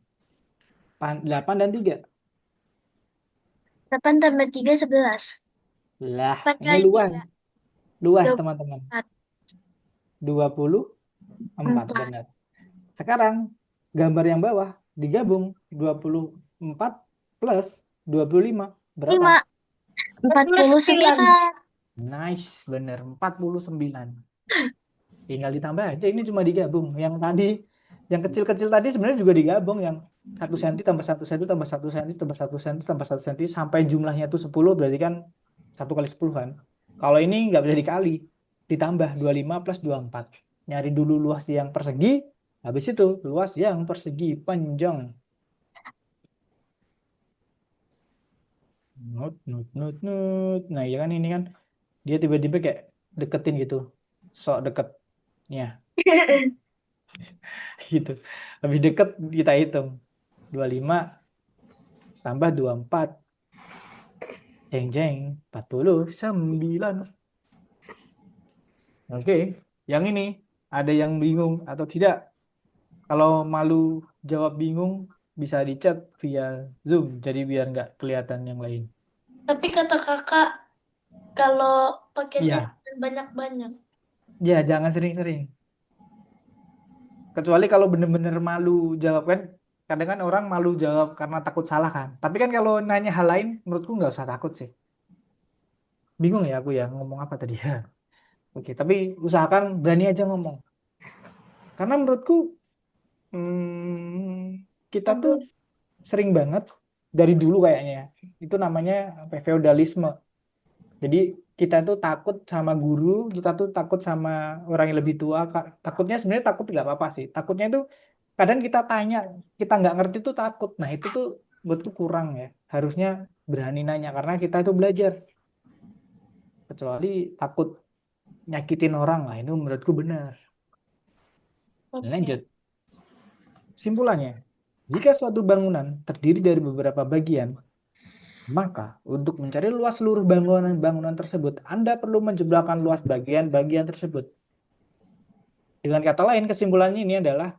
8 dan 3.
8 tambah 3 11.
Lah,
4
ini
kali
luas.
3.
Luas, teman-teman.
24.
24,
4.
benar. Sekarang, gambar yang bawah digabung 24 plus 25. Berapa?
5. 49.
Nice, bener. 49. Tinggal ditambah aja, ini cuma digabung. Yang tadi, yang kecil-kecil tadi sebenarnya juga digabung. Yang 1 senti tambah 1 senti tambah 1 senti tambah 1 senti tambah 1 senti sampai jumlahnya itu 10, berarti kan 1 kali 10 kan. Kalau ini nggak bisa dikali, ditambah 25 plus 24. Nyari dulu luas yang persegi, habis itu luas yang persegi panjang. Nut, nut, nut, nut. Nah, ya kan ini kan dia tiba-tiba kayak deketin gitu. Sok deketnya gitu. Lebih deket kita hitung. 25 tambah 24. Jeng jeng 49. Oke, yang ini ada yang bingung atau tidak? Kalau malu jawab bingung bisa di chat via Zoom, jadi biar nggak kelihatan yang lain.
Tapi kata kakak, kalau pakai chat
Iya,
banyak-banyak.
ya jangan sering-sering. Kecuali kalau bener-bener malu jawab kan, kadang kan orang malu jawab karena takut salah kan. Tapi kan kalau nanya hal lain, menurutku nggak usah takut sih. Bingung ya aku ya ngomong apa tadi ya. Oke, tapi usahakan berani aja ngomong. Karena menurutku kita tuh
Aduh,
sering banget dari dulu kayaknya ya. Itu namanya apa, ya, feodalisme. Jadi kita tuh takut sama guru, kita tuh takut sama orang yang lebih tua. Takutnya sebenarnya takut nggak apa-apa sih. Takutnya itu kadang kita tanya, kita nggak ngerti tuh takut. Nah itu tuh menurutku kurang ya. Harusnya berani nanya karena kita itu belajar. Kecuali takut nyakitin orang lah, itu menurutku benar.
oke.
Lanjut. Simpulannya, jika suatu bangunan terdiri dari beberapa bagian, maka untuk mencari luas seluruh bangunan tersebut, Anda perlu menjumlahkan luas bagian-bagian tersebut. Dengan kata lain, kesimpulannya ini adalah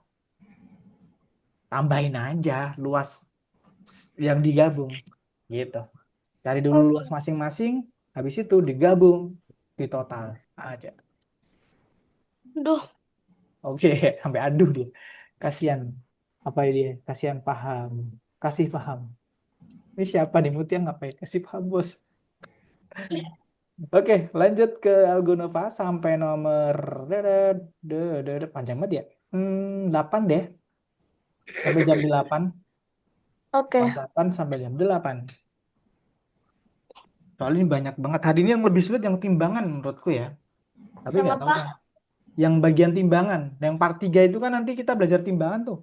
tambahin aja luas yang digabung, gitu. Cari dulu luas masing-masing, habis itu digabung di total aja.
Duh,
Oke, sampai aduh dia. Kasihan apa dia? Kasihan paham, kasih paham. Ini siapa nih Mutia ngapain? Kasih paham bos. Oke, lanjut ke Algonova sampai nomor panjang banget ya. 8 deh, sampai jam 8.
oke.
Jam 8 sampai jam 8. Soalnya ini banyak banget. Hari ini yang lebih sulit yang timbangan menurutku ya. Tapi
Yang
nggak tahu
apa?
kan. Yang bagian timbangan. Yang part 3 itu kan nanti kita belajar timbangan tuh.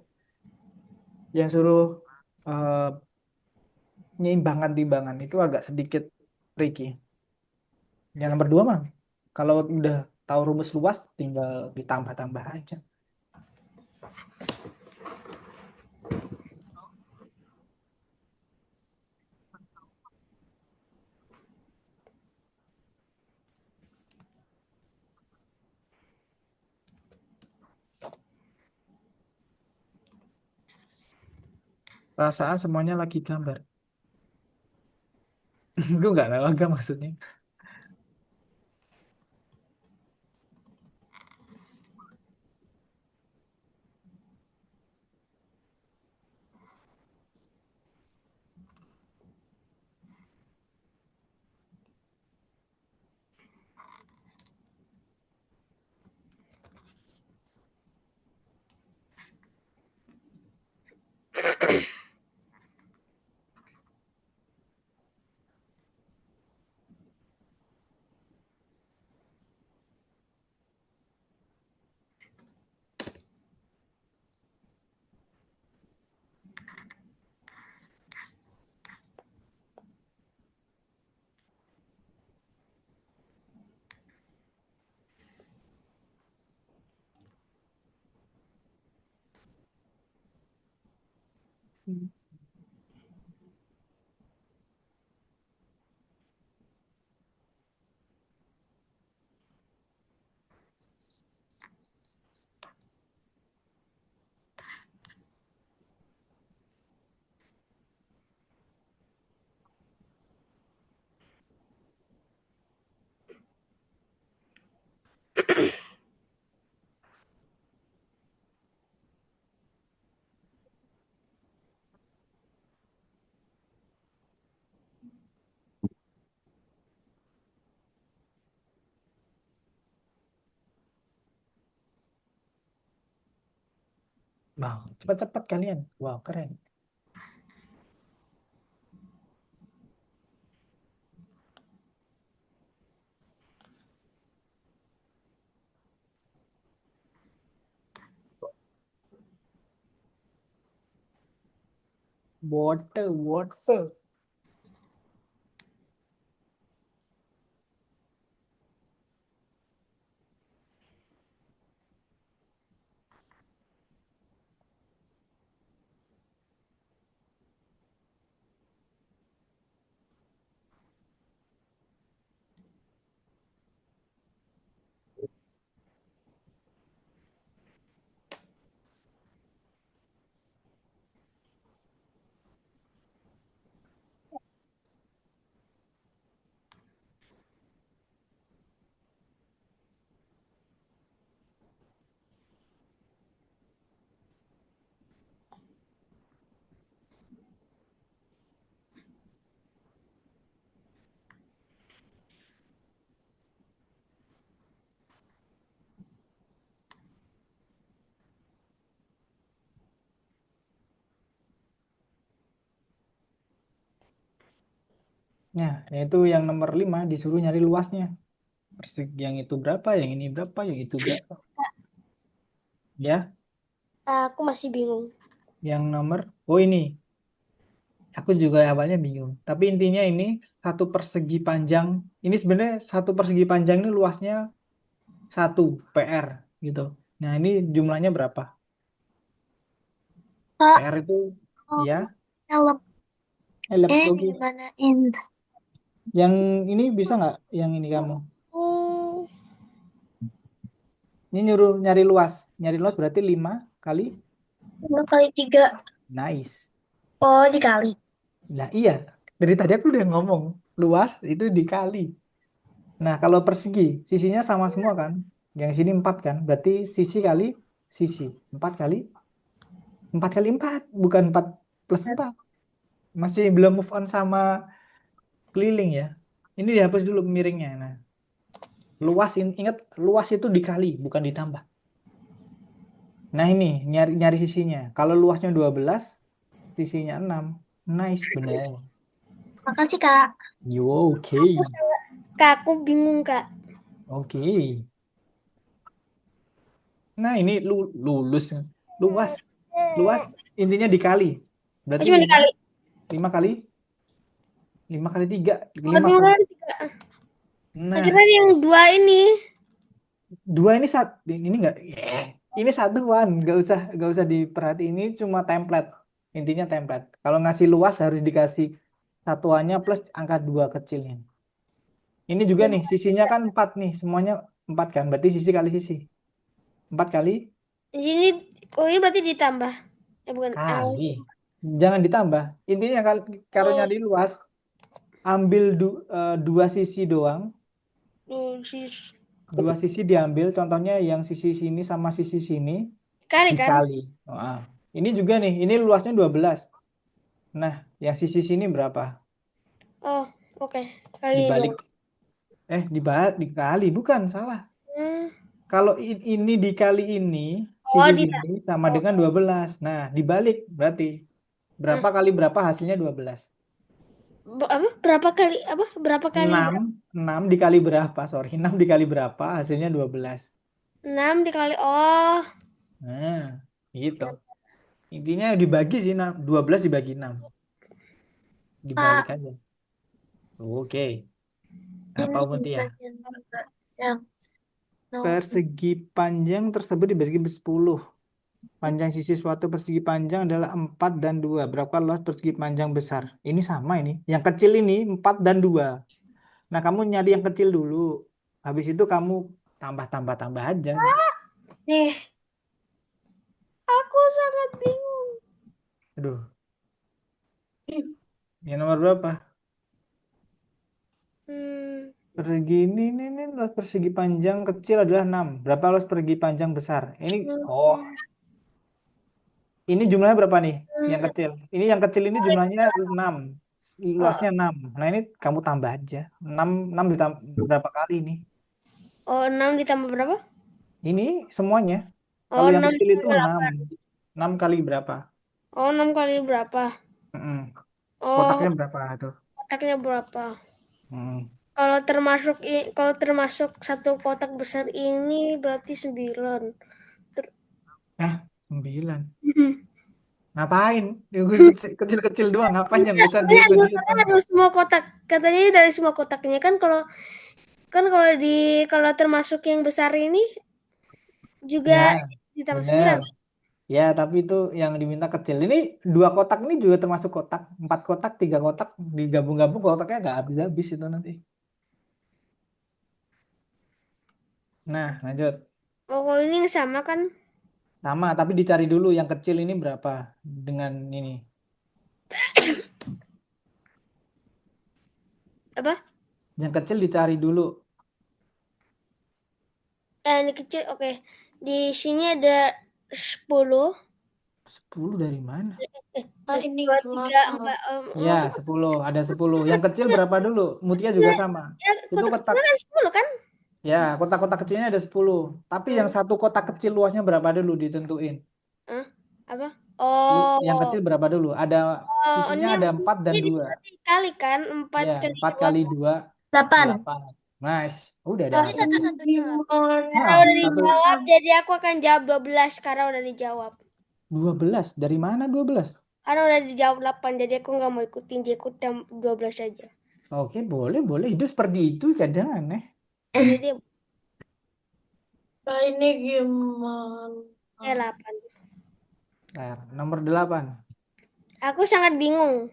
Yang suruh eh, menyeimbangkan timbangan itu agak sedikit tricky. Yang nomor 2 mah, kalau udah tahu rumus luas, tinggal ditambah-tambah aja. Perasaan semuanya lagi gambar. Gue nggak tahu agak maksudnya. Wow, cepat-cepat kalian. Wow, keren. Water, water. Nah, itu yang nomor 5 disuruh nyari luasnya. Persegi yang itu berapa, yang ini berapa, yang itu berapa. Ya,
Aku masih bingung.
yang nomor, oh ini. Aku juga awalnya bingung. Tapi intinya ini satu persegi panjang. Ini sebenarnya satu persegi panjang ini luasnya 1 PR gitu. Nah, ini jumlahnya berapa?
Kak,
PR itu ya,
help
oke.
gimanain?
Yang ini bisa nggak? Yang ini kamu.
Hmm,
Ini nyuruh nyari luas. Nyari luas berarti 5 kali.
5 kali 3.
Nice.
Oh, dikali.
Nah, iya. Dari tadi aku udah ngomong. Luas itu dikali. Nah, kalau persegi, sisinya sama semua kan? Yang sini 4 kan? Berarti sisi kali sisi. 4 kali 4 kali 4. Bukan 4 plus 4. Masih belum move on sama keliling ya. Ini dihapus dulu miringnya. Nah, luas, ingat luas itu dikali, bukan ditambah. Nah, ini nyari nyari sisinya. Kalau luasnya 12, sisinya 6. Nice, bener.
Makasih, Kak.
You oke.
Kak, aku bingung, Kak.
Oke. Nah, ini lulus. Luas. Luas intinya dikali. Berarti
Cuma
5
dikali.
5 kali 5 kali 3,
Oh,
5
cuma
kali.
kali 3.
Nah,
Kira yang 2 ini.
2 ini ini enggak. Ini satuan, nggak usah diperhatiin. Ini cuma template. Intinya template. Kalau ngasih luas harus dikasih satuannya plus angka 2 kecilnya. Ini juga nih, sisinya kan 4 nih, semuanya 4 kan. Berarti sisi kali sisi. 4 kali
Ini, ini berarti ditambah. Bukan.
kali. Jangan ditambah. Intinya kalau nyari luas, ambil 2 sisi doang. Dua sisi diambil, contohnya yang sisi sini sama sisi sini
Kali kan?
dikali. Ini juga nih, ini luasnya 12. Nah, yang sisi sini berapa?
Oh, oke. Kali
Dibalik.
dong.
Dikali, bukan, salah.
Hmm.
Kalau ini dikali ini,
Oh,
sisi sini sama dengan 12. Nah, dibalik berarti. Berapa kali berapa hasilnya 12?
Apa? Berapa kali? Apa? Berapa kali?
6 dikali berapa? Sorry, 6 dikali berapa hasilnya 12.
6 dikali. Oh.
Nah, gitu. Intinya dibagi sih, 12 dibagi 6. Dibalik
Kak,
aja. Oke. Apa
ini
Mutia?
bagian juga yang no.
Persegi panjang tersebut dibagi 10. Panjang sisi suatu persegi panjang adalah 4 dan 2. Berapa luas persegi panjang besar? Ini sama ini. Yang kecil ini 4 dan 2. Nah, kamu nyari yang kecil dulu. Habis itu kamu tambah aja.
Nih,
Aku sangat bingung.
Aduh, yang nomor berapa?
Hmm,
Persegi ini luas persegi panjang kecil adalah 6. Berapa luas persegi panjang besar? Oh, ini jumlahnya berapa nih? Yang kecil. Yang kecil ini jumlahnya 6. Luasnya 6. Nah, ini kamu tambah aja. 6 ditambah berapa kali ini?
Oh, 6 ditambah berapa?
Ini semuanya.
Oh,
Kalau yang
6
kecil itu
ditambah
6. 6 kali berapa?
Oh, 6 kali berapa?
Mm-mm.
Oh,
Kotaknya berapa tuh?
kotaknya berapa?
Mm.
Kalau termasuk satu kotak besar ini berarti 9.
9.
Mhm.
Ngapain? Yang kecil-kecil doang. Ngapain yang besar
Katanya
dihitung?
harus semua kotak. Katanya dari semua kotaknya kan kalau kalau termasuk yang besar ini juga
Ya,
ditambah 9.
bener. Ya, tapi itu yang diminta kecil. Ini 2 kotak ini juga termasuk kotak. 4 kotak, 3 kotak. Digabung-gabung kotaknya nggak habis-habis itu nanti. Nah, lanjut.
Oh, kalau ini sama kan?
Sama, tapi dicari dulu yang kecil ini berapa dengan ini.
Apa?
Yang kecil dicari dulu.
Ini kecil. Oke. Di sini ada 10.
10 dari mana?
Ini
2, 3, 4.
Ya, 10. Ada 10. Yang kecil berapa dulu? Mutia juga sama.
Ya,
Itu
kotak
kotak.
kecilnya kan 10 kan?
Ya, kotak-kotak kecilnya ada 10. Tapi yang satu kotak kecil luasnya berapa dulu ditentuin?
Hah? Apa?
Yang
Oh,
kecil berapa dulu? Sisinya
ini
ada 4 dan
ini
2.
dikali kan? 4
Ya,
kali
4
2.
kali 2,
8.
8. Nice. Udah ada
Ini satu-satunya.
Karena
Nah,
udah
satu
dijawab, jadi aku akan jawab 12 karena udah dijawab.
12. Dari mana 12?
Karena udah dijawab 8, jadi aku nggak mau ikutin, jadi aku 12 aja.
Oke, boleh, boleh. Hidup seperti itu kadang aneh.
Jadi
Ini gimana?
8.
Nah, nomor 8.
Aku sangat bingung.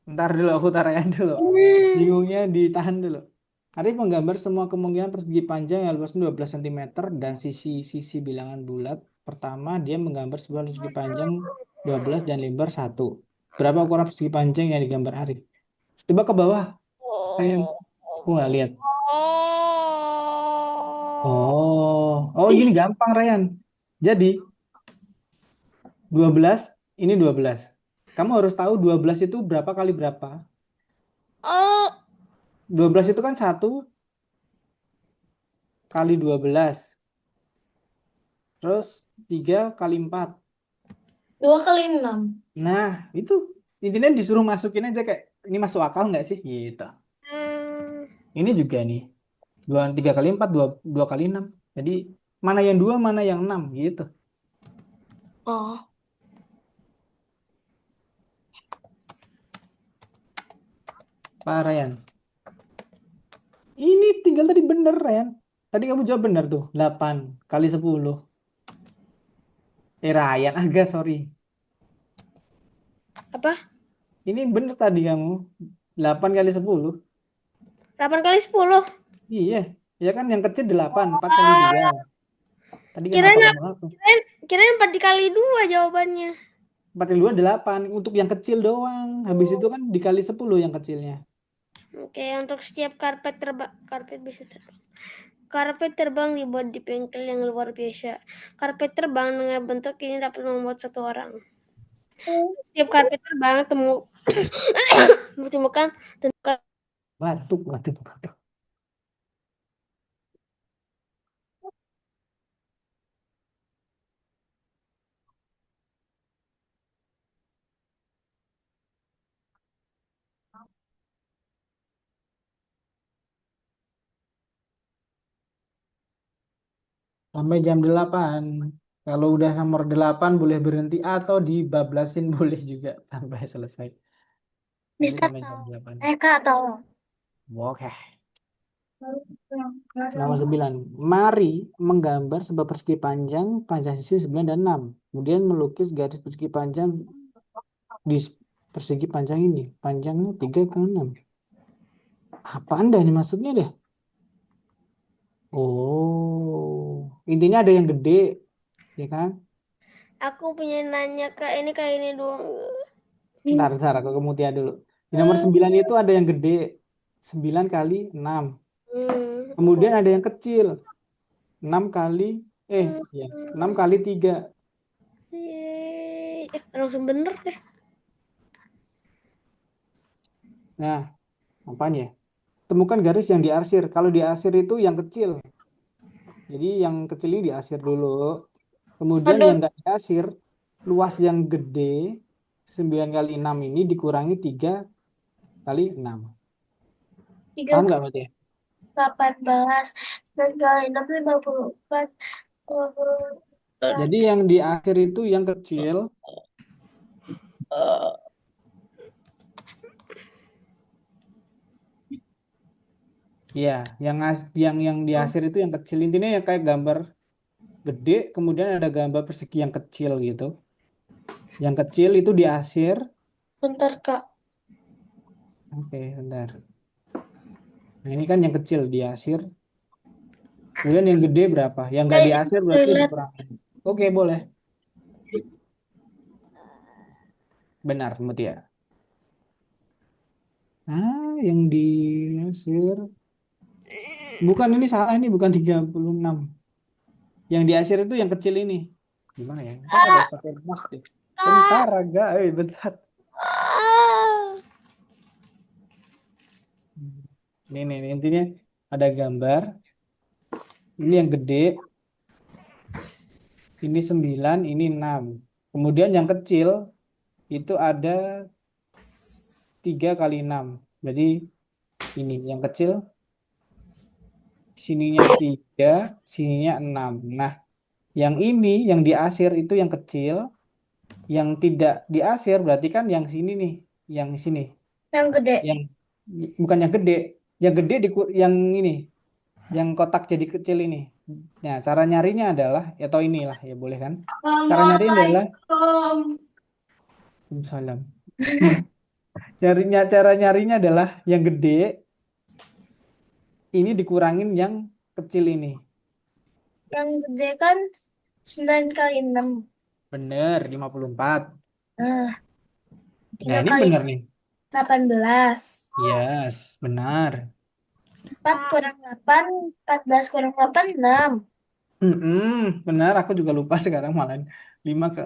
Ntar dulu, aku tarayan dulu. Bingungnya ditahan dulu. Arif menggambar semua kemungkinan persegi panjang yang luasnya 12 cm dan sisi-sisi bilangan bulat. Pertama, dia menggambar sebuah persegi panjang 12 dan lebar 1. Berapa ukuran persegi panjang yang digambar Arif? Coba ke bawah. Aku nggak lihat. Oh, gini gampang, Ryan. Jadi, 12, ini 12. Kamu harus tahu 12 itu berapa kali berapa.
Oh,
12 itu kan 1 kali 12. Terus 3 kali 4.
2 kali 6.
Nah, itu intinya disuruh masukin aja kayak, ini masuk akal nggak sih? Gitu. Ini juga nih. 3 kali 4, 2 kali 6. Jadi, mana yang 2, mana yang 6 gitu.
Oh.
Pak Ryan. Ini tinggal tadi bener, Ryan. Tadi kamu jawab bener tuh. 8 kali 10. Ryan, agak sorry.
apa?
Ini bener tadi kamu. 8 kali 10.
8 kali 10.
Iya. Ya kan yang kecil 8. 4 kali 2. Tadi
Kirain
kenapa kamu aku?
Kirain 4 dikali 2 jawabannya.
4 kali 2 8. Untuk yang kecil doang. Habis itu kan dikali 10 yang kecilnya.
Oke, untuk setiap karpet bisa terbang. Karpet terbang dibuat di bengkel yang luar biasa. Karpet terbang dengan bentuk ini dapat membuat satu orang. Setiap karpet terbang ditemukan
Batuk, batuk, batuk. Sampai jam 8. Kalau udah nomor 8 boleh berhenti atau dibablasin boleh juga sampai selesai. Jadi
Mister
sampai jam
tahu.
8.
Kak tahu.
Oke. Nomor 9. Mari menggambar sebuah persegi panjang sisi 9 dan 6. Kemudian melukis garis persegi panjang di persegi panjang ini. Panjangnya 3 ke 6. Apa Anda ini maksudnya deh? Oh, intinya ada yang gede, ya kan?
Aku punya nanya ini kayak ini doang.
Bentar, aku ke Mutia dulu. Di nomor 9 itu ada yang gede. 9 kali 6. Kemudian ada yang kecil. 6 kali, ya, 6 kali 3.
Yeay. Langsung bener deh.
Nah, apanya ya? Temukan garis yang diarsir. Kalau diarsir itu yang kecil. Jadi yang kecil ini diarsir dulu. Kemudian
Aduh.
yang nggak diarsir, luas yang gede, 9 kali 6 ini dikurangi 3 kali 6. Paham nggak Mas ya?
18 dan kali 6 54.
Jadi yang di akhir itu yang kecil. Ya, yang di akhir itu yang kecil. Intinya yang kayak gambar gede, kemudian ada gambar persegi yang kecil gitu. Yang kecil itu di akhir.
Bentar, Kak.
Oke, bentar. Nah, ini kan yang kecil di akhir. Kemudian yang gede berapa? Yang nggak di akhir berarti
Toilet.
dikurangi. Oke, boleh. Benar, Mutia. Yang di akhir. Bukan, ini salah, ini bukan 36. Yang di akhir itu yang kecil ini. Gimana ya? Ntar harus pakai mak deh. Bentar, agak. Bentar. Ini intinya ada gambar. Ini yang gede. Ini 9, ini 6. Kemudian yang kecil itu ada 3 kali 6. Jadi ini yang kecil sininya 3, sininya 6. Nah, yang ini yang di akhir itu yang kecil, yang tidak di akhir berarti kan yang sini nih, yang sini.
Yang gede.
Yang bukan yang gede, yang gede yang ini, yang kotak jadi kecil ini. Nah, cara nyarinya adalah atau inilah ya boleh kan? Cara nyarinya adalah salam. Cara nyarinya adalah yang gede ini dikurangin yang kecil ini.
Yang gede kan 9 kali 6.
Bener, 54.
Nah,
Nah,
3
ini
kali
bener nih.
18.
Yes, benar.
4 kurang 8, 14 kurang 8, 6.
Benar, aku juga lupa sekarang malah 5 ke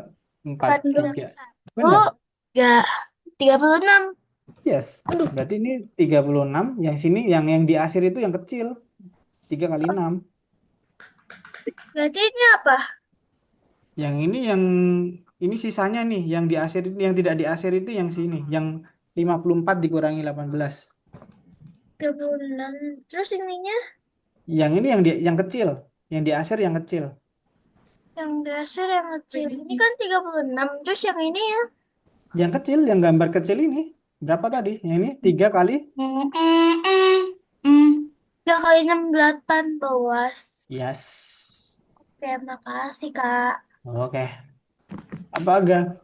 4,
4 kurang
3.
1.
Benar.
Ya, 36.
Yes. Berarti ini 36, yang sini yang di akhir itu yang kecil. 3 kali 6.
Berarti ini apa?
Yang ini sisanya nih, yang di akhir yang tidak di akhir itu yang sini, yang 54 dikurangi 18.
36. Terus ininya
Yang ini yang kecil, yang di akhir yang kecil.
yang dasar yang kecil. Ini kan 36. Terus yang ini ya?
Yang kecil, yang gambar kecil ini berapa tadi? Yang ini 3 kali
3 kali 6, 8 bawas.
yes.
Terima kasih, Kak.
Oke. Apa Aga?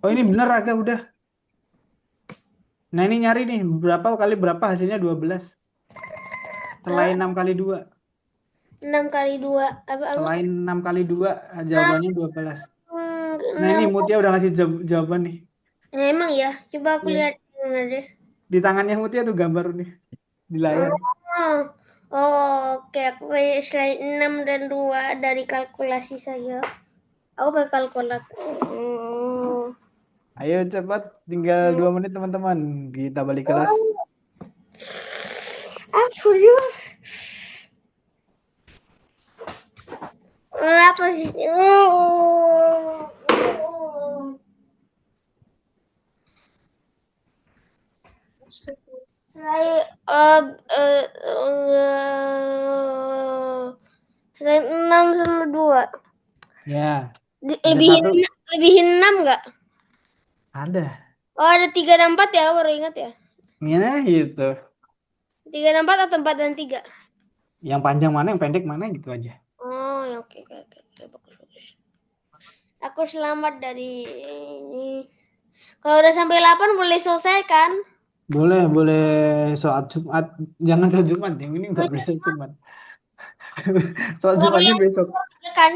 Oh, ini bener Aga udah. Nah, ini nyari nih berapa kali berapa hasilnya 12. Selain 6 kali 2.
6 kali 2. Apa?
Selain 6 kali 2 jawabannya 12. Nah, ini
6.
Mutia udah ngasih jawaban nih.
Nah, emang ya? Coba aku
Iya.
lihat yang deh.
Di tangannya Mutia tuh gambar nih di layar.
Oke, aku kayak selain 6 dan 2 dari kalkulasi saja. Aku pakai kalkulator.
Ayo cepat, tinggal 2 menit teman-teman. Kita balik kelas.
Apa ya? Apa sih? Selain 6 sama 2.
Ya,
Lebihin 6 nggak?
ada.
Oh, ada 3 dan 4 ya, baru ingat ya.
Nah, gitu.
364 atau 4 dan 3?
Yang panjang mana, yang pendek mana gitu aja.
Oh, ya oke. Bagus. Aku selamat dari ini. Kalau udah sampai 8 boleh selesai kan?
Boleh soal Jumat. Jangan soal Jumat, yang ini nggak boleh soal Jumat. Soal
Kalau
Jumatnya
yang
besok.
kan?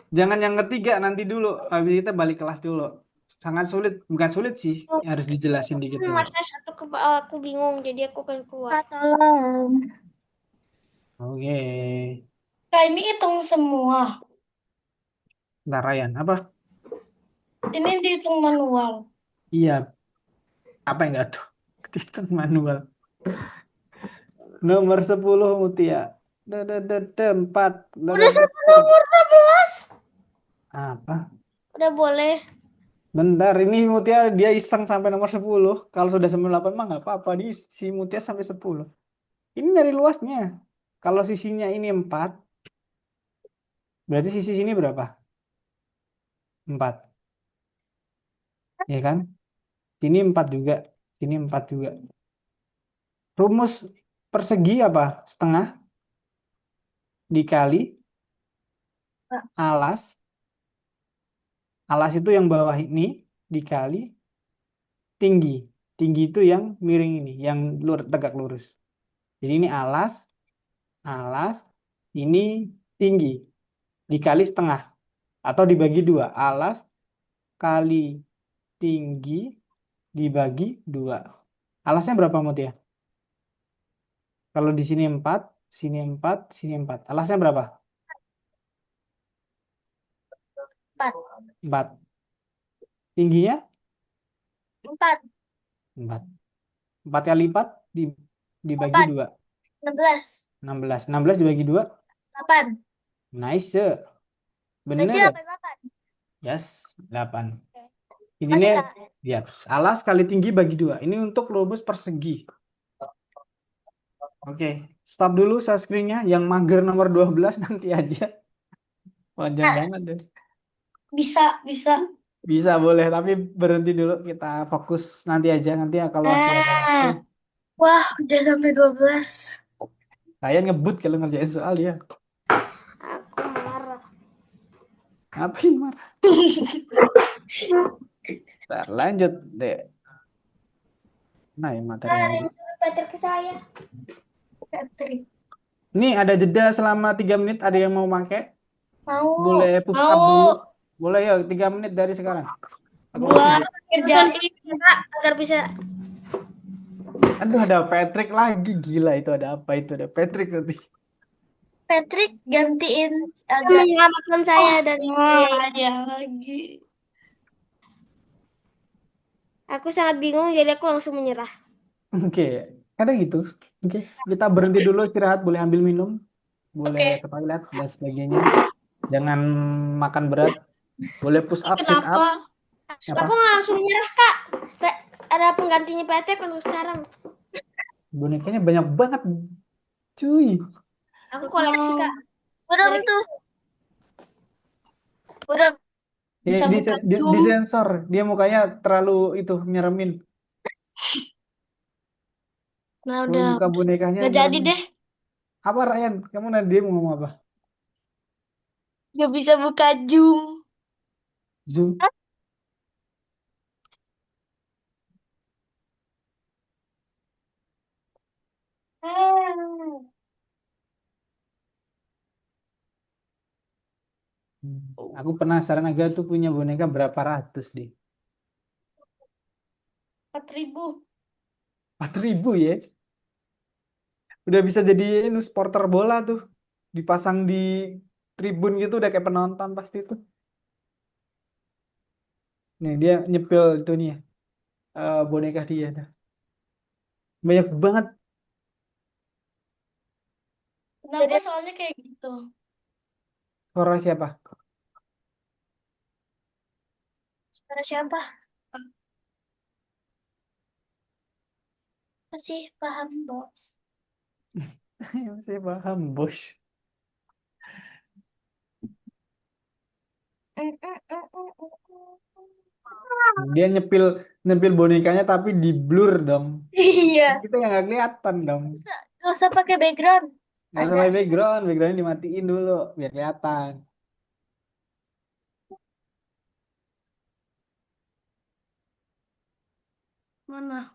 Jangan yang ketiga, nanti dulu. Habis kita balik kelas dulu. Sangat sulit, bukan sulit sih, harus dijelasin dikit dulu.
Masa aku bingung, jadi aku akan keluar.
Kak, tolong.
Oke.
Kak, ini hitung semua.
Ntar Ryan, apa?
Ini dihitung manual.
Iya, apa yang nggak tuh? Hitung manual. Nomor 10 Mutia. 4.
Udah sampai nomor 12.
Apa?
Udah boleh.
Bentar, ini Mutia dia iseng sampai nomor 10. Kalau sudah 98 mah nggak apa-apa. Si Mutia sampai 10. Ini nyari luasnya. Kalau sisinya ini 4, berarti sisi sini berapa? 4. Ya kan? Sini 4 juga. Sini 4 juga. Rumus persegi apa? Setengah dikali alas. Alas itu yang bawah ini dikali tinggi. Tinggi itu yang miring ini, yang tegak lurus. Jadi ini alas, ini tinggi. Dikali setengah. Atau dibagi 2. Alas kali tinggi dibagi 2. Alasnya berapa Mutia? Kalau di sini 4, sini 4, sini 4. Alasnya berapa?
4.
4. Tingginya
4.
4. 4 kali 4 dibagi
8.
2.
16.
16. 16 dibagi 2.
8.
Nice.
Berarti
Bener.
8.
Yes, 8.
Masih,
Ini
Kak?
ya, alas kali tinggi bagi 2. Ini untuk rumus persegi. Oke, stop dulu screen-nya. Yang mager nomor 12 nanti aja. Panjang banget deh.
Bisa.
Bisa boleh, tapi berhenti dulu. Kita fokus nanti aja. Nanti ya kalau masih ada waktu.
Wah, udah sampai 12.
Kalian ngebut kalau ngerjain soal ya.
Aku marah.
Ngapain marah? Ntar lanjut deh. Nah, ya materi
Ada
lagi.
yang suruh Patrick ke saya.
Patrick.
Ini ada jeda selama 3 menit. Ada yang mau pakai?
Mau.
Boleh push up
Mau.
dulu. Boleh ya, 3 menit dari sekarang. Aku
Buat
masih
kerjain.
Kak, agar bisa
Aduh, ada Patrick lagi. Gila, itu ada apa itu? Ada Patrick nanti.
Patrick gantiin agak.
menyelamatkan saya dari
Ada lagi.
Aku sangat bingung, jadi aku langsung menyerah.
Oke, ada gitu. Oke, kita berhenti dulu istirahat. Boleh ambil minum. Boleh
Oke.
ke toilet dan sebagainya. Jangan makan berat. Boleh push up, sit up.
Kenapa?
Apa?
Aku nggak langsung menyerah, Kak. Ada penggantinya Patrick untuk sekarang.
Bonekanya banyak banget. Cuy.
Aku koleksi, Kak.
Udah tuh. Udah.
Bisa buka Zoom.
Disensor. Dia mukanya terlalu itu nyeremin.
Nah,
Woi,
udah.
muka bonekanya
Gak jadi
nyeremin.
deh.
Apa Ryan? Kamu nanti dia mau ngomong apa?
Gak bisa buka Zoom.
Zoom. Aku penasaran aja tuh punya boneka berapa ratus deh.
4.000.
4.000 ya. Udah bisa jadi ini supporter bola tuh. Dipasang di tribun gitu udah kayak penonton pasti tuh. Nih dia nyepil itu nih ya. Boneka dia. Dah. Banyak banget.
Kenapa soalnya kayak gitu?
Suara siapa?
Suara siapa? Masih paham, bos.
Saya paham, bos. Dia nyepil nyepil bonekanya tapi di blur dong.
Iya.
Kita yang nggak kelihatan dong.
Gak usah pakai background.
Nggak
Ada.
usah pakai backgroundnya dimatiin dulu biar kelihatan.
Mana?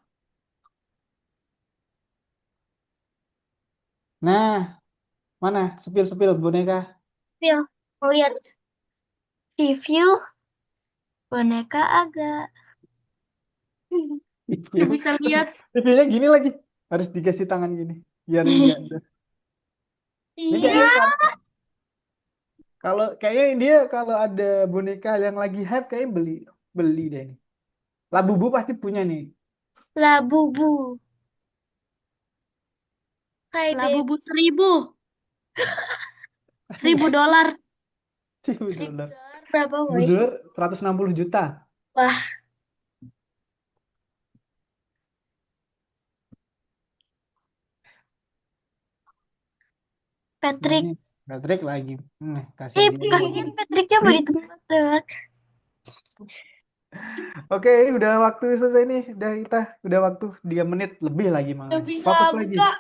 Nah, mana? Sepil boneka.
Spill. Mau lihat review boneka agak.
Nggak bisa lihat.
Reviewnya gini lagi. Harus dikasih tangan gini. Biar dia. Ini
Iya.
kayaknya kayaknya dia kalau ada boneka yang lagi hype kayaknya beli deh ini. Labubu pasti punya nih.
Labubu. Hai babe.
Labubu 1.000. $1.000.
$1.000.
Berapa woi?
$1.000 160 juta.
Wah. Patrick.
Ini Patrick lagi. Kasih dia.
Kasihan Patricknya mau ditebak-tebak.
Oke, udah waktu selesai nih. Udah waktu 3 menit lebih lagi malah.
Nggak bisa
Fokus lagi.
buka.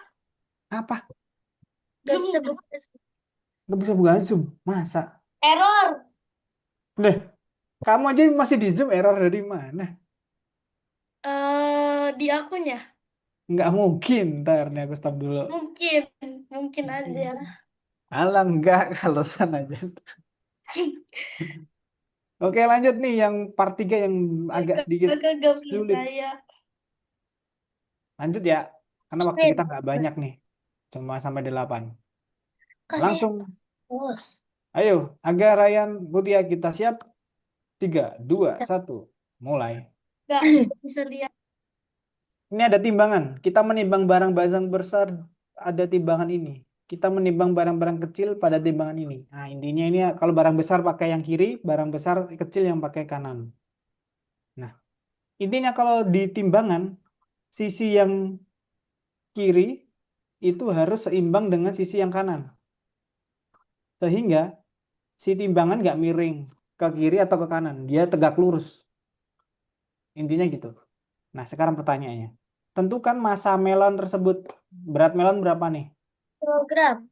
Apa?
Gak bisa buka.
Nggak bisa buka Zoom. Masa?
Error.
Deh, kamu aja masih di Zoom, error dari mana?
Di akunnya.
Nggak mungkin. Ntar nih aku stop dulu.
Mungkin aja.
Alah, enggak. Kalau sana aja. Oke, lanjut nih. Yang part 3 yang agak sedikit
Kakak gak
sulit.
percaya.
Lanjut ya. Karena waktu kita nggak banyak nih. Cuma sampai 8.
Kasih.
Langsung.
Bos.
Ayo, Aga, Ryan, Mutia, kita siap. 3, 2, 1. Mulai.
Gak bisa lihat.
Ini ada timbangan. Kita menimbang barang-barang besar, ada timbangan ini. Kita menimbang barang-barang kecil pada timbangan ini. Nah, intinya ini kalau barang besar pakai yang kiri, barang besar kecil yang pakai kanan. Nah, intinya kalau di timbangan, sisi yang kiri itu harus seimbang dengan sisi yang kanan. Sehingga si timbangan nggak miring ke kiri atau ke kanan. Dia tegak lurus. Intinya gitu. Nah, sekarang pertanyaannya. Tentukan massa melon tersebut. Berat melon berapa nih?
Kilogram.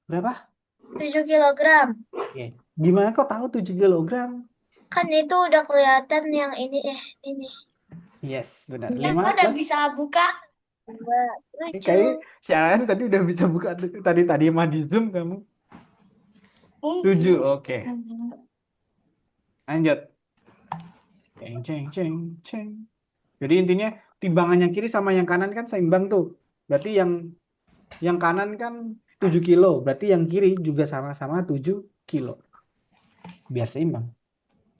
Berapa?
7 kilogram.
Oke. Gimana kau tahu 7 kilogram?
Kan itu udah kelihatan yang ini.
Yes, benar.
Ya,
5
udah
plus.
bisa buka.
2,
Kayak
7.
si Ayan tadi udah bisa buka tadi mah di Zoom kamu. 7, oke. Lanjut. Ceng. Jadi intinya timbangan yang kiri sama yang kanan kan seimbang tuh. Berarti yang kanan kan 7 kilo. Berarti yang kiri juga sama-sama 7 kilo. Biar seimbang.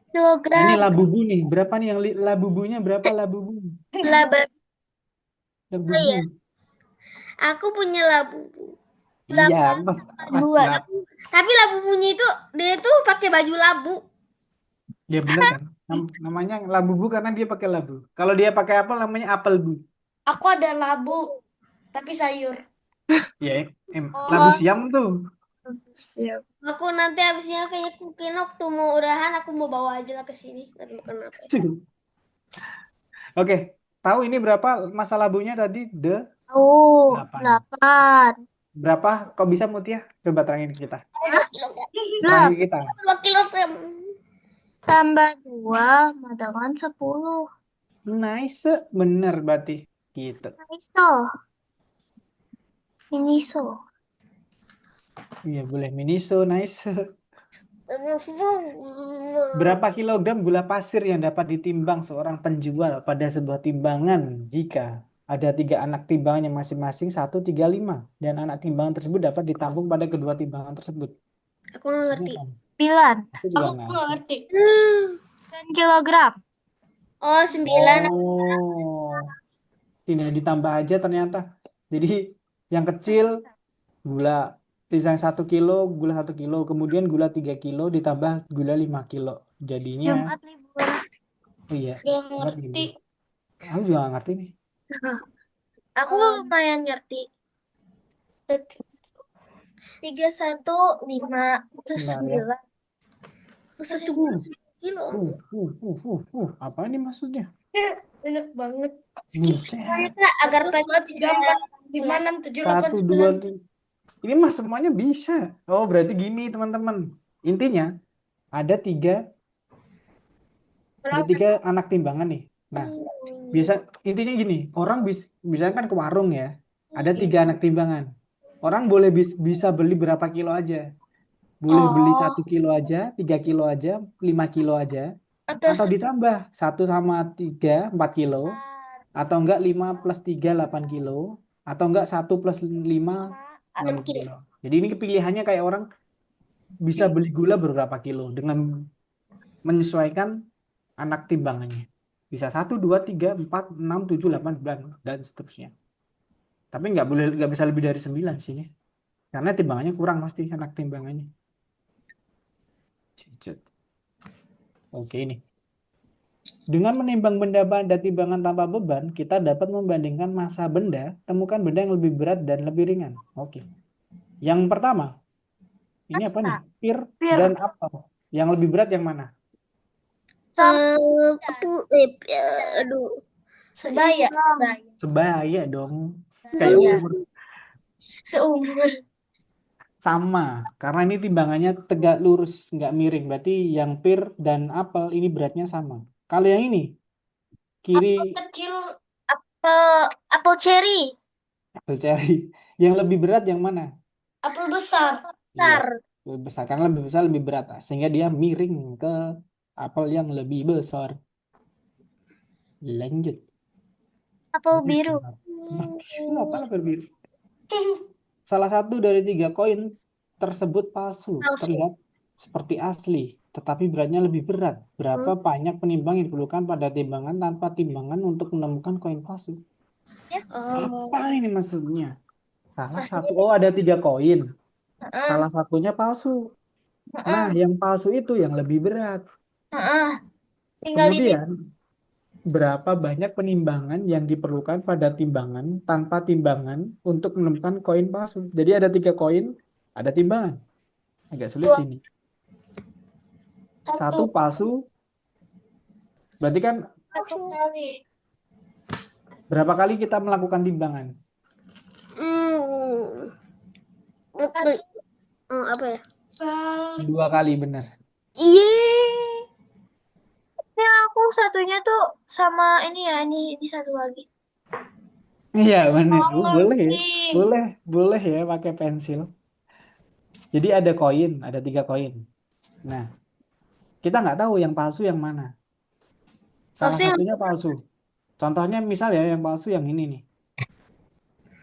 Nah, ini
Kilogram.
labubu nih. Berapa nih yang labubunya? Berapa labubu?
Laba.
Labubu.
Iya.
Aku punya labubu.
Iya, pas
2.
Tapi labubunya itu dia tuh pakai baju labu.
Ya bener kan? Namanya labubu karena dia pakai labu. Kalau dia pakai apel namanya apel bu.
Aku ada labu, tapi sayur.
Ya, labu siam tuh.
Siap.
Aku nanti habisnya kayaknya mungkin waktu mau udahan aku mau bawa aja lah ke sini. Nggak tahu kenapa.
Oke, tahu ini berapa masa labunya tadi?
Oh,
8.
8.
Berapa? Kok bisa Mutia? Coba terangin ke kita.
8.
Terangin ke kita.
2 kilogram.
Tambah 2, dengan 10.
Nice, bener berarti. Gitu.
Miniso.
Iya boleh miniso, nice. Berapa kilogram gula pasir yang dapat ditimbang seorang penjual pada sebuah timbangan jika ada 3 anak timbangan yang masing-masing 135 dan anak timbangan tersebut dapat ditampung pada kedua timbangan tersebut.
Aku nggak ngerti.
9.
Aku juga
Aku
nggak
nggak
ngerti.
ngerti.
10 kilogram.
Oh, 9.
Oh, tinggal ditambah aja ternyata. Jadi yang kecil gula yang 1 kilo, gula 1 kilo, kemudian gula 3 kilo ditambah gula 5 kilo. Jadinya,
Jumat libur.
oh iya,
Gak
Jumat
ngerti.
libur. Aku juga nggak ngerti nih.
Aku lumayan ngerti. 3, 1, 5, terus
Bentar ya.
9.
kilo.
Apa ini maksudnya?
Banyak banget.
Buset.
Agar
1, 2, 3, 4, 5, 6, 7, 8,
1, 2,
9.
ini mah semuanya bisa. Oh, berarti gini teman-teman. Intinya ada tiga anak timbangan nih. Nah, intinya gini, orang bisa kan ke warung ya. Ada 3 anak timbangan. Orang boleh bisa beli berapa kilo aja. Boleh beli 1 kilo aja, 3 kilo aja, 5 kilo aja.
Atau
Atau ditambah 1 sama 3, 4 kilo. Atau enggak 5 plus 3, 8 kilo. Atau enggak 1 plus 5, 6 kilo. Jadi ini pilihannya kayak orang bisa beli gula berapa kilo dengan menyesuaikan anak timbangannya. Bisa 1, 2, 3, 4, 6, 7, 8, 9, dan seterusnya. Tapi nggak bisa lebih dari 9 sih ya. Karena timbangannya kurang pasti anak timbangannya. Cicut. Oke ini. Dengan menimbang benda pada timbangan tanpa beban, kita dapat membandingkan massa benda, temukan benda yang lebih berat dan lebih ringan. Oke. Yang pertama, ini apa nih? Pir dan apel. Yang lebih berat yang mana?
Aduh.
Sebaya.
Sebaya dong.
Iya.
Kayak umur.
seumur.
Sama, karena ini timbangannya tegak lurus, nggak miring. Berarti yang pir dan apel ini beratnya sama. Kalau yang ini, kiri
Kecil.
Apel cherry.
apel cherry. Yang lebih berat yang mana?
Apel besar.
Iya,
Besar.
lebih besar. Karena lebih besar lebih berat. Sehingga dia miring ke apel yang lebih besar. Lanjut.
Apel biru.
Kenapa apel biru? Salah satu dari 3 koin tersebut palsu, terlihat seperti asli, tetapi beratnya lebih berat. Berapa banyak penimbang yang diperlukan pada timbangan tanpa timbangan untuk menemukan koin palsu? Apa ini maksudnya? Salah satu, ada 3 koin. Salah satunya palsu. Nah, yang palsu itu yang lebih berat.
Tinggal di
Kemudian, berapa banyak penimbangan yang diperlukan pada timbangan tanpa timbangan untuk menemukan koin palsu? Jadi ada 3 koin, ada timbangan. Agak sulit sini. 1 palsu, berarti kan
1 kali.
berapa kali kita melakukan timbangan?
Apa ya?
2 kali, benar.
Iya.
Ya aku satunya tuh sama ini ya, ini satu lagi.
Iya, benar. Boleh ya. Boleh ya pakai pensil. Jadi ada koin, ada 3 koin. Nah, kita nggak tahu yang palsu yang mana. Salah
Palsu yang
satunya palsu. Contohnya misal ya, yang palsu yang ini nih.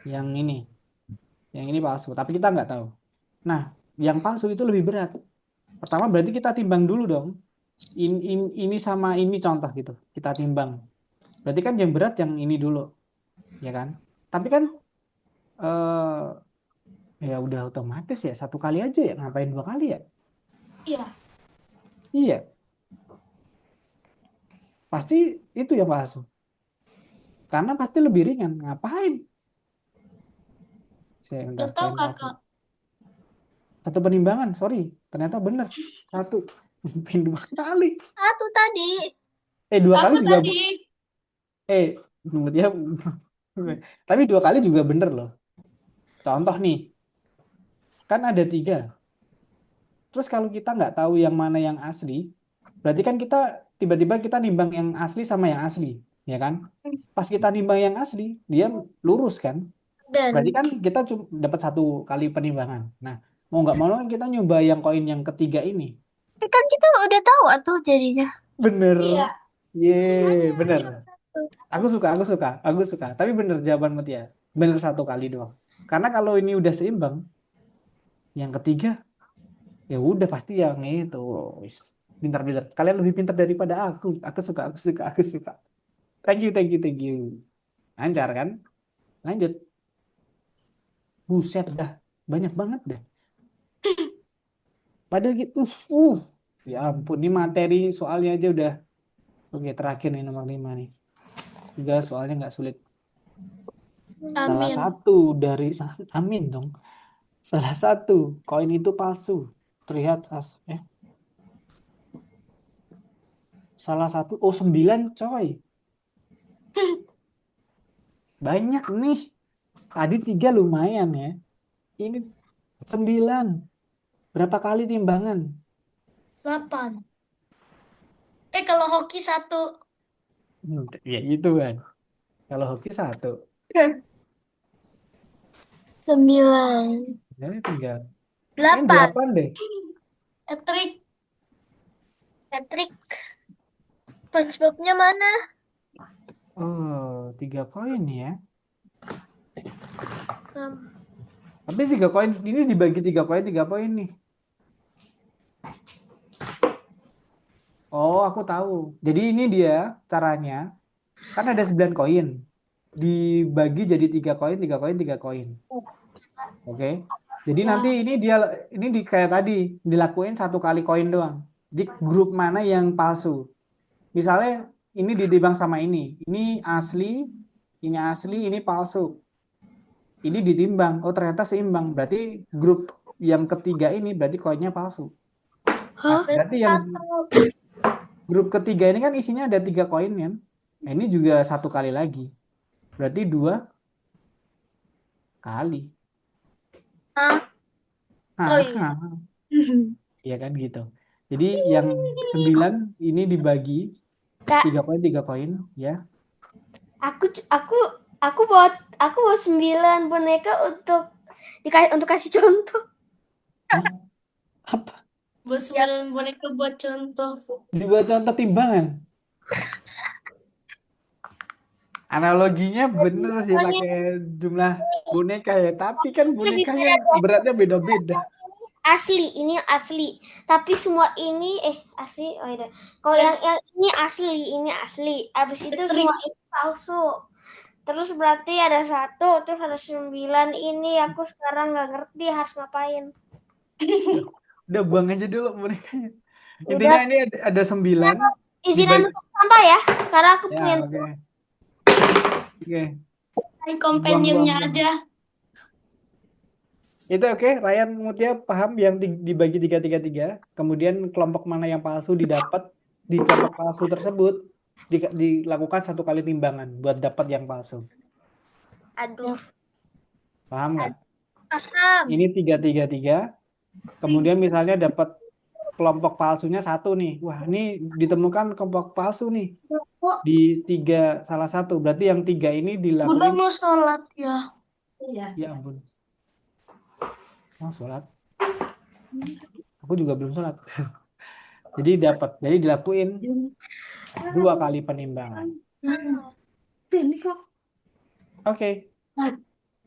Yang ini. Yang ini palsu, tapi kita nggak tahu. Nah, yang palsu itu lebih berat. Pertama berarti kita timbang dulu dong. Ini sama ini contoh gitu. Kita timbang. Berarti kan yang berat yang ini dulu. Ya kan? Tapi kan ya udah otomatis ya 1 kali aja ya. Ngapain 2 kali ya?
Iya.
Iya. Pasti itu yang palsu. Karena pasti lebih ringan. Ngapain? Saya udah
Tahu
koin palsu.
kakak.
1 penimbangan, sorry. Ternyata benar. 1. Ngapain 2 kali?
1 tadi.
2 kali
Aku
juga.
tadi.
Menurut dia tapi 2 kali juga bener loh. Contoh nih, kan ada 3. Terus kalau kita nggak tahu yang mana yang asli, berarti kan kita tiba-tiba kita nimbang yang asli sama yang asli, ya kan? Pas kita nimbang yang asli, dia lurus kan? Berarti
Dan
kan kita cuma dapat 1 kali penimbangan. Nah, mau nggak mau kan kita nyoba yang koin yang ketiga ini.
kan kita udah tahu atuh jadinya.
Bener.
Iya.
Yeay, bener. Aku suka. Tapi bener jawaban Mutia. Bener 1 kali doang. Karena kalau ini udah seimbang, yang ketiga, ya udah pasti yang itu. Wis, pintar-pintar. Kalian lebih pintar daripada aku. Aku suka. Thank you. Lancar kan? Lanjut. Buset dah. Banyak banget dah. Padahal gitu. Ya ampun, ini materi soalnya aja udah. Oke, terakhir nih nomor 5 nih. Juga soalnya nggak sulit. Salah satu dari amin dong. Salah satu koin itu palsu. Terlihat salah satu. Oh, 9 coy. Banyak nih. Tadi 3 lumayan ya. Ini 9. Berapa kali timbangan?
8. Kalau hoki 1.
Ya itu kan. Kalau hoki 1.
9.
Jadi 3.
8.
8 deh.
Patrick.
Patrick. SpongeBob-nya mana?
Oh, 3 koin ya.
Hmm.
Tapi 3 koin ini dibagi 3 koin nih. Oh, aku tahu. Jadi ini dia caranya. Kan ada 9 koin. Dibagi jadi 3 koin, 3 koin, 3 koin. Oke. Jadi nanti ini kayak tadi dilakuin 1 kali koin doang. Di grup mana yang palsu. Misalnya ini ditimbang sama ini. Ini asli, ini palsu. Ini ditimbang. Oh, ternyata seimbang. Berarti grup yang ketiga ini berarti koinnya palsu. Nah, berarti yang grup ketiga ini kan isinya ada 3 koin kan. Nah, ini juga 1 kali lagi. Berarti 2 kali.
Oh iya.
Iya kan gitu. Jadi yang 9 ini dibagi
Kak,
3 koin 3 koin ya.
aku bawa 9 boneka untuk kasih contoh.
Apa?
Buat 9 boneka buat contoh.
Dibuat contoh timbangan. Analoginya bener sih pakai jumlah boneka ya. Tapi kan bonekanya beratnya beda-beda.
Asli, ini asli. Tapi semua ini asli. Oh iya. Kalau yang ini asli. Habis itu semua ini palsu. Terus berarti ada 1, terus ada 9 ini. Aku sekarang nggak ngerti harus ngapain.
Udah buang aja dulu bonekanya. Intinya ini ada 9.
Izin
dibagi-
ambil sampah ya, karena aku
Ya,
pengen.
oke. Oke.
Cari kompanionnya
Buang.
aja.
Itu oke, Ryan Mutia paham yang dibagi 3-3-3. Kemudian kelompok mana yang palsu didapat di kelompok palsu tersebut dilakukan 1 kali timbangan buat dapat yang palsu.
Aduh.
Paham nggak?
Paham.
Ini 3-3-3. Kemudian misalnya dapat kelompok palsunya 1 nih. Wah, ini ditemukan kelompok palsu nih di 3 salah 1. Berarti yang 3 ini
Bunda
dilakukan.
mau sholat ya. Iya.
Ya ampun. Oh, sholat. Aku juga belum sholat. Jadi dilakuin 2 kali penimbangan. Oke.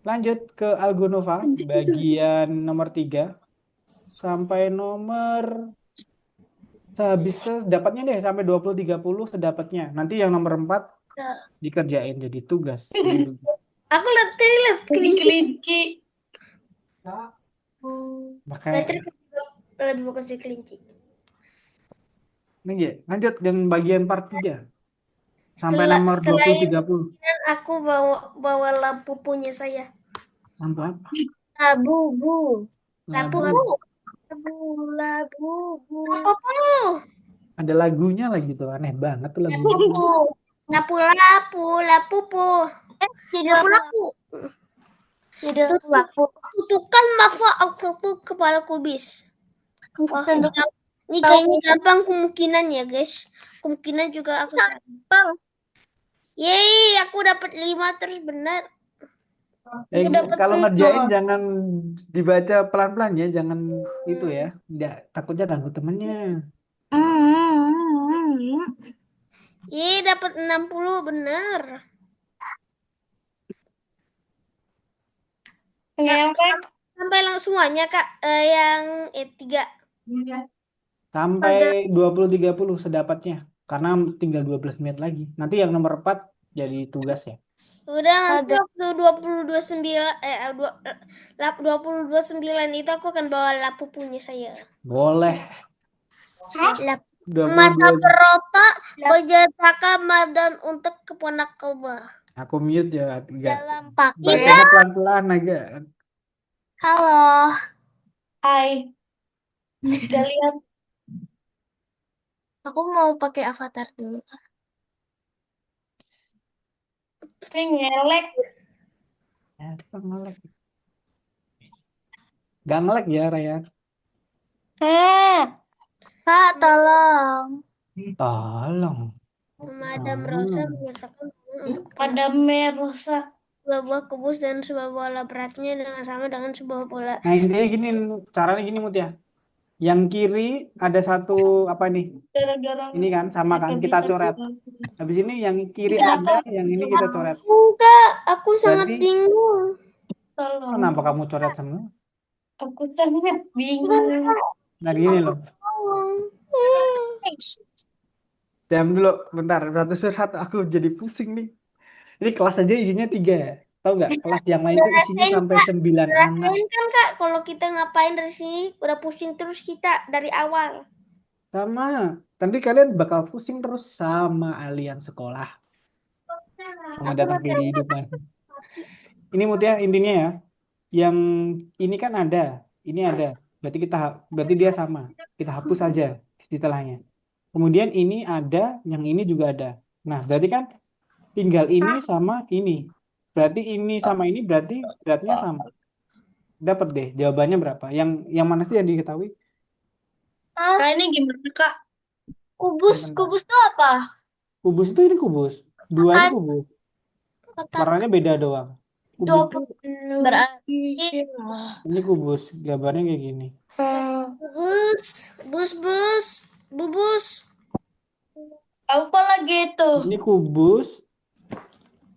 Lanjut ke Algonova bagian nomor 3 sampai nomor sedapatnya deh sampai 20-30 sedapatnya. Nanti yang nomor 4 dikerjain jadi tugas.
Aku lihat
Kelinci.
Makanya
lebih fokus di kelinci.
ini ya, lanjut dengan bagian part 3 sampai
Setelah-
nomor
setelah
20-30.
Aku bawa lampu punya saya.
Lampu apa?
Labu.
Lampu.
Ada lagunya lagi tuh, aneh banget tuh lagunya.
Lapu.
Jadi
Lapu.
lapu.
Tutukan masa satu kepala kubis. Wah,
Tentu
ini kayaknya gampang kemungkinan ya guys. Kemungkinan juga aku salah.
gampang.
Yeay, aku dapat 5 terus benar.
Kalau ngerjain jangan dibaca pelan-pelan ya, jangan itu ya. Takutnya ganggu temennya.
Yeay, dapat 60 benar. Sampai langsung semuanya Kak, yang 3.
Sampai 20-30 sedapatnya. Karena tinggal 12 menit lagi. Nanti yang nomor 4 jadi tugas ya.
Udah nanti waktu 20-29 itu aku akan bawa lapu punya saya.
Boleh.
Mata perota Bajataka Madan untuk keponakan.
Aku mute ya.
Dalam paket.
Bacanya pelan-pelan agak.
Halo.
Hai. Udah lihat
Aku mau pakai avatar dulu.
Ini ngelek.
Ya, ngelek. Gak ngelek ya, Raya.
Kak, tolong.
Tolong.
Madam Rosa
Hmm.
menyertakan untuk
Pada merosa.
sebuah buah kubus dan sebuah bola beratnya dengan sama dengan sebuah bola.
Nah, intinya gini, caranya gini Mut ya. Yang kiri ada satu apa nih?
Gara-gara
Ini kan sama kan,
nggak
kita
bisa
coret.
keluar.
Habis ini yang kiri
Kenapa?
ada, yang ini kita coret.
Enggak, aku sangat
Berarti
bingung.
Tolong.
kenapa kamu coret semua?
Aku sangat bingung.
Nah, gini loh. Diam dulu, bentar. Satu surat aku jadi pusing nih. Ini kelas aja isinya 3 ya. Tahu nggak? Kelas yang lain tuh isinya
Ngerasain,
sampai
Kak.
9 anak.
Rasain kan Kak, kalau kita ngapain dari sini udah pusing terus kita dari awal.
Sama. Nanti kalian bakal pusing terus sama alien sekolah. Sama
Aku
datang
ngapain
kehidupan. Ini Mutia intinya ya. Yang ini kan ada. Ini ada. Berarti dia sama. Kita hapus aja setelahnya. Kemudian ini ada, yang ini juga ada. Nah, berarti kan tinggal ini sama ini. Berarti ini sama ini berarti beratnya sama. Dapat deh jawabannya berapa. Yang mana sih yang diketahui?
Kak, ini gimana, Kak?
Kubus,
Bentar.
kubus tuh apa?
Kubus itu ini kubus. Dua ini kubus.
Kotak
Warnanya beda doang. Kubus itu
20 berarti
ini kubus. Gambarnya kayak gini.
Bus, bus, bus, bubus.
Apa lagi itu?
Ini kubus.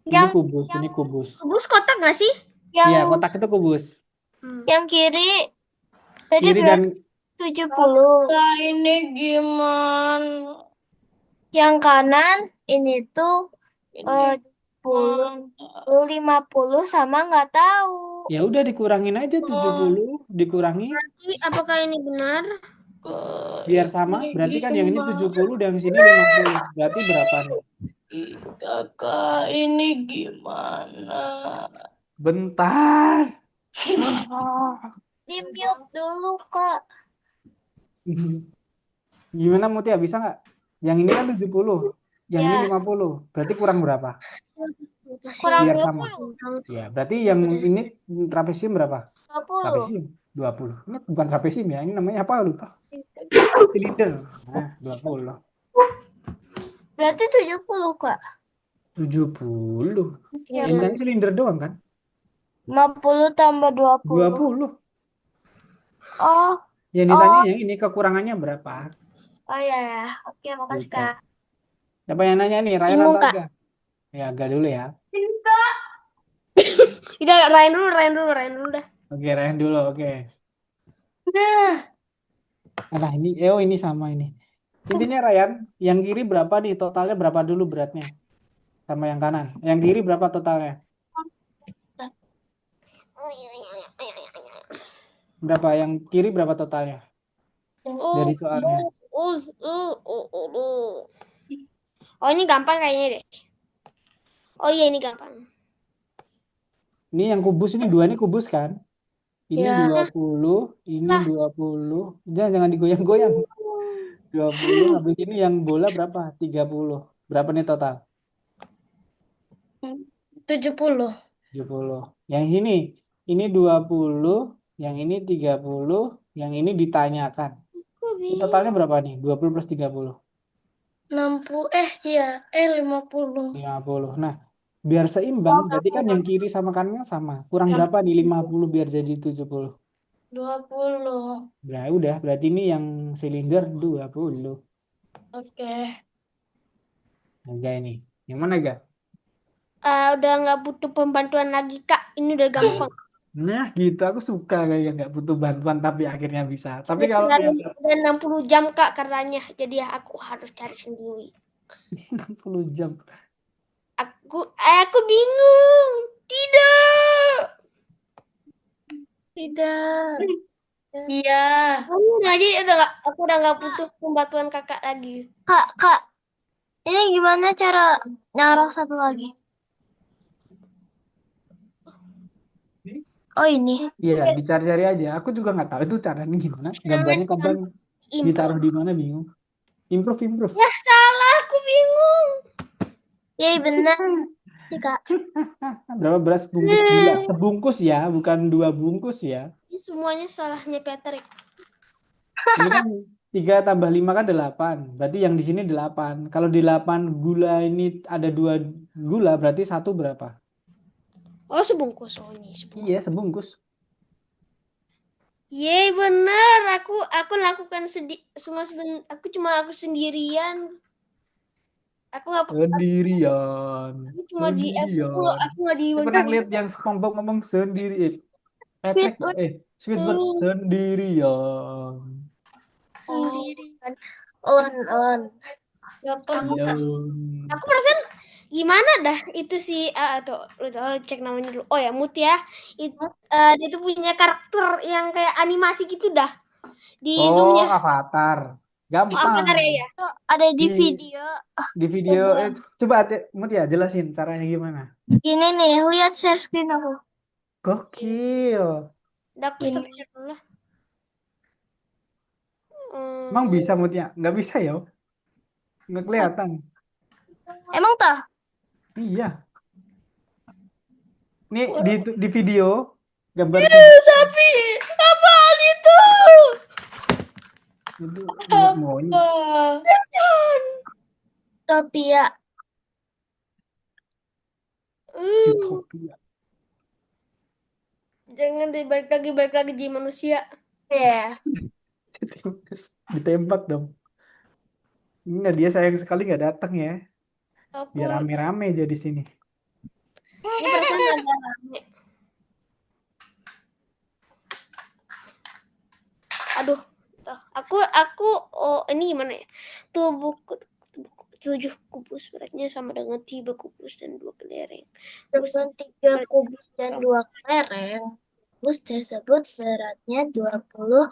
Ini
Yang-
kubus. Ini kubus.
Bus kotak nggak sih?
yang
Iya, kotak itu kubus.
yang kiri tadi
Kiri
berarti
dan
70.
Kak, ini gimana?
Yang kanan ini tuh
Ini
10, 50 sama nggak tahu.
ya udah dikurangin aja 70, dikurangi
Apakah ini benar?
biar sama. Berarti kan yang ini 70 dan yang sini 50. Berarti berapa nih?
Kakak, ini gimana?
Bentar.
Di mute dulu, Kak.
Gimana Mutia, bisa nggak? Yang ini kan 70, yang ini
Ya.
50. Berarti kurang berapa?
Kurang
Biar sama.
20.
Ya, berarti yang ini trapesium berapa?
20.
Trapesium 20. Ini bukan trapesium ya, ini namanya apa lupa? Silinder. Nah, 20.
Berarti 70, Kak.
70.
Ya.
Yang ini silinder doang kan?
50 tambah 20.
20.
Oh,
Yang ditanya yang ini kekurangannya berapa?
oh ya ya. Oke, makasih,
Gitu.
Kak.
Siapa yang nanya nih? Ryan
Bingung,
atau
Kak.
Aga? Ya, Aga dulu ya.
Tidak, Ryan dulu dah.
Oke, Ryan dulu. Oke.
Nah,
Nah, ini sama ini. Intinya Ryan, yang kiri berapa nih? Totalnya berapa dulu beratnya? Sama yang kanan. Yang kiri berapa totalnya? Berapa? Yang kiri berapa totalnya? Dari soalnya.
Oh, ini gampang kayaknya deh. Oh iya, ini gampang.
Ini yang kubus ini dua ini kubus kan? Ini
Ya.
20, ini 20. Jangan digoyang-goyang. 20, habis ini yang bola berapa? 30. Berapa nih total?
70.
70. Yang ini 20, yang ini 30, yang ini ditanyakan. Ini totalnya berapa nih? 20 plus 30.
60. Iya. 50.
50. Nah, biar seimbang, berarti kan yang kiri sama kanannya sama. Kurang berapa nih 50 biar jadi 70?
20.
Nah, udah, berarti ini yang silinder 20.
Oke.
Aga ini. Yang mana, Ga?
Udah nggak butuh pembantuan lagi, Kak. Ini udah gampang.
Nah, gitu. Aku suka kayak nggak butuh bantuan tapi akhirnya bisa. Tapi
Udah
kalau yang
udah 60 jam, Kak, karenanya. Jadi ya aku harus cari sendiri.
60 jam.
Aku bingung. Tidak.
Tidak.
Iya.
Aku udah nggak butuh pembantuan kakak lagi.
Kak. Ini gimana cara naruh satu lagi? Oh, ini.
Iya, dicari-cari aja. Aku juga nggak tahu itu caranya gimana. Gambarnya kadang ditaruh di mana bingung. Improve.
Ya salah, aku bingung.
Yeay, bener sih, Kak.
Berapa beras bungkus gula? Sebungkus ya, bukan 2 bungkus ya.
Ini semuanya salahnya Patrick.
Ini kan 3 tambah 5 kan 8. Berarti yang di sini 8. Kalau di 8 gula ini ada 2 gula, berarti 1 berapa?
Oh, sebungkus. Oh, ini sebungkus.
Iya, sebungkus.
Yeay, bener. Aku lakukan aku sendirian. Aku nggak
Sendirian.
aku cuma di
Sendirian.
aku nggak di
Saya pernah lihat yang SpongeBob ngomong sendiri. Patrick, Squidward
Hmm.
sendirian.
Sendirian. On.
Iya.
Aku perasaan gimana dah itu sih atau cek namanya dulu. Oh ya, Mutia. Dia tuh punya karakter yang kayak animasi gitu dah. Di
Oh,
zoomnya.
Avatar.
Oh, apa
Gampang.
benar ya?
Itu ada di
Di-
video.
Di video, coba Mutia jelasin caranya gimana.
Gini nih, lihat share screen aku.
Gokil.
Udah aku stop share dulu lah.
Emang bisa Mutia? Nggak bisa ya? Nggak kelihatan.
Emang tah?
Iya. Nih di video gambar
Sapi, apaan itu?
itu lihat monyet.
Topia.
Utopia.
Jangan balik lagi jadi manusia.
Ya.
Ditembak dong. Enggak, dia sayang sekali nggak datang ya.
Aku
Biar rame-rame aja di sini.
ini perasaan agak rame. Aduh, aku ini gimana ya? Tubuh 7 kubus beratnya sama dengan 3 kubus dan 2 kelereng.
Dengan 3 kubus dan 2 kelereng, kubus tersebut beratnya 20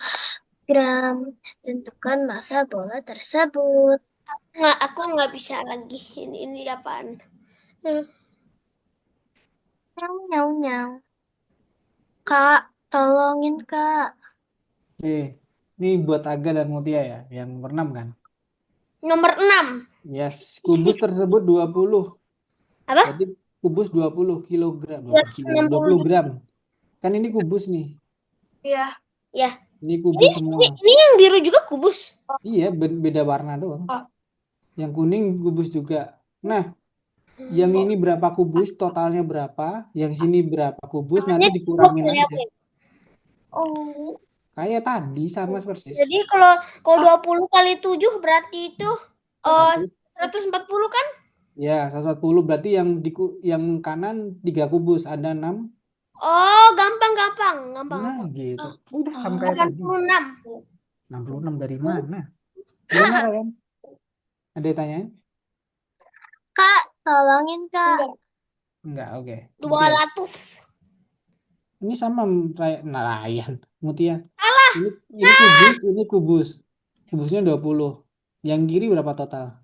gram. Tentukan massa bola tersebut.
Aku nggak bisa lagi. Ini apaan?
Nyau. Kak, tolongin Kak.
Oke. Ini buat Aga dan Mutia ya, yang nomor 6 kan?
Nomor 6.
Yes, kubus tersebut 20.
Apa?
Berarti kubus 20 kilogram.
160.
20 gram. Kan ini kubus nih.
Iya.
Ya.
Ini kubus semua.
Ini yang biru juga kubus.
Iya, beda warna doang. Yang kuning kubus juga. Nah, yang ini berapa kubus, totalnya berapa, yang sini berapa kubus, nanti dikurangin aja.
Oh.
Kayak tadi sama persis.
Jadi kalau 20 kali 7 berarti itu 140 kan?
Ya, 140 berarti yang kanan 3 kubus, ada 6.
Oh, gampang.
Nah, gitu. Udah sama kayak tadi.
86.
66 dari mana? Gimana, Ryan? Ada yang tanyain?
Kak, tolongin Kak.
Enggak, oke.
200.
Ini sama Ryan, Mutia. Salah. Ini kubus. Kubusnya 20. Yang kiri berapa total?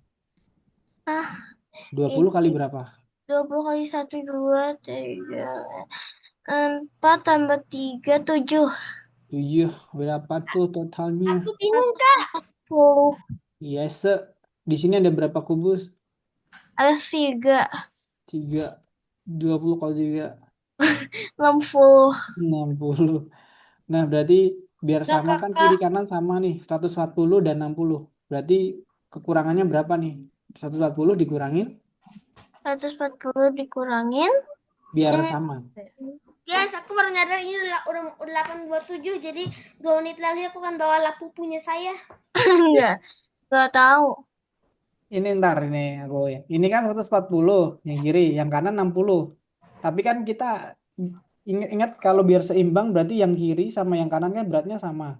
20 kali berapa?
20 kali 1, 2, 3, 4 tambah 3, 7.
7. Berapa tuh totalnya?
Aku bingung, Kak.
10.
Yes. Di sini ada berapa kubus?
Ada 3.
3. 20 kali 3.
60.
60. Nah, berarti biar sama kan kiri kanan sama nih. 140 dan 60. Berarti kekurangannya berapa nih? 140 dikurangin
140 dikurangin.
biar sama.
Guys, aku baru nyadar ini udah 8:27, jadi 2 menit lagi aku akan bawa lapu punya saya.
Enggak tahu.
Ini ntar ini aku ya. Ini kan 140 yang kiri, yang kanan 60. Tapi kan kita ingat kalau biar seimbang berarti yang kiri sama yang kanan kan beratnya sama.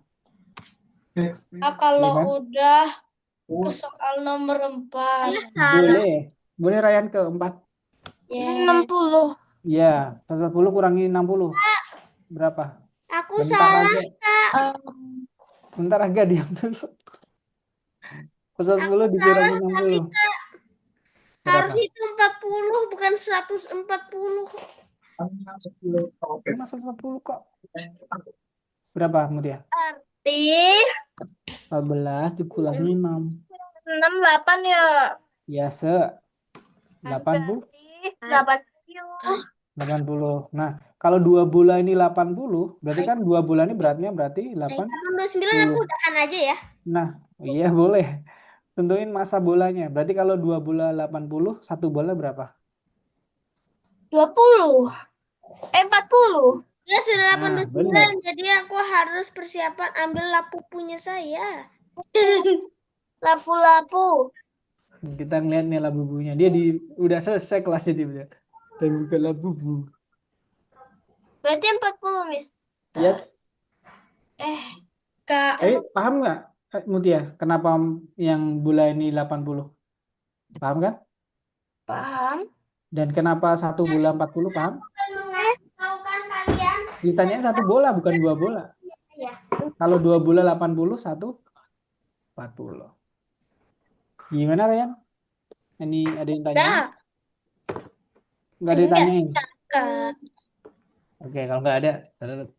Kalau
Iya kan?
udah ke soal nomor 4.
Boleh Ryan ke 4.
60.
Iya, 140 kurangi 60. Berapa?
Aku
Bentar
salah,
aja.
Kak.
Bentar aja diam dulu. 140 dikurangi 60.
Harus itu 40 bukan 140.
Masa 140 kok? Berapa Mutia?
Arti
14 dikurangi 6.
6, 8 ya.
Ya, 80.
Berarti 80.
80. Nah, kalau 2 bola ini 80, berarti kan 2 bola ini beratnya berarti 80.
89 aku udahan aja ya.
Nah, iya boleh. Tentuin massa bolanya. Berarti kalau 2 bola 80, 1 bola berapa?
20. 40.
Ya sudah
Nah,
89,
benar.
jadi aku harus persiapan ambil lapu punya saya.
Lapu-lapu.
Kita ngeliat nih labubunya. Dia udah selesai kelasnya dia udah. Dan bukan labubu.
Berarti 40, Miss.
Yes.
Kak,
Paham nggak, Mutia? Kenapa yang bola ini 80? Paham kan?
Paham?
Dan kenapa 1 bola 40? Paham?
Kan mengasih tahu kan kalian.
Ditanya 1 bola, bukan 2 bola.
Ya.
Kalau 2 bola 80, 1 40. Gimana, Ryan? Ini ada yang tanya?
dah,
Nggak ada yang
enggak,
tanyain?
Kak.
Oke, kalau nggak ada, lanjut.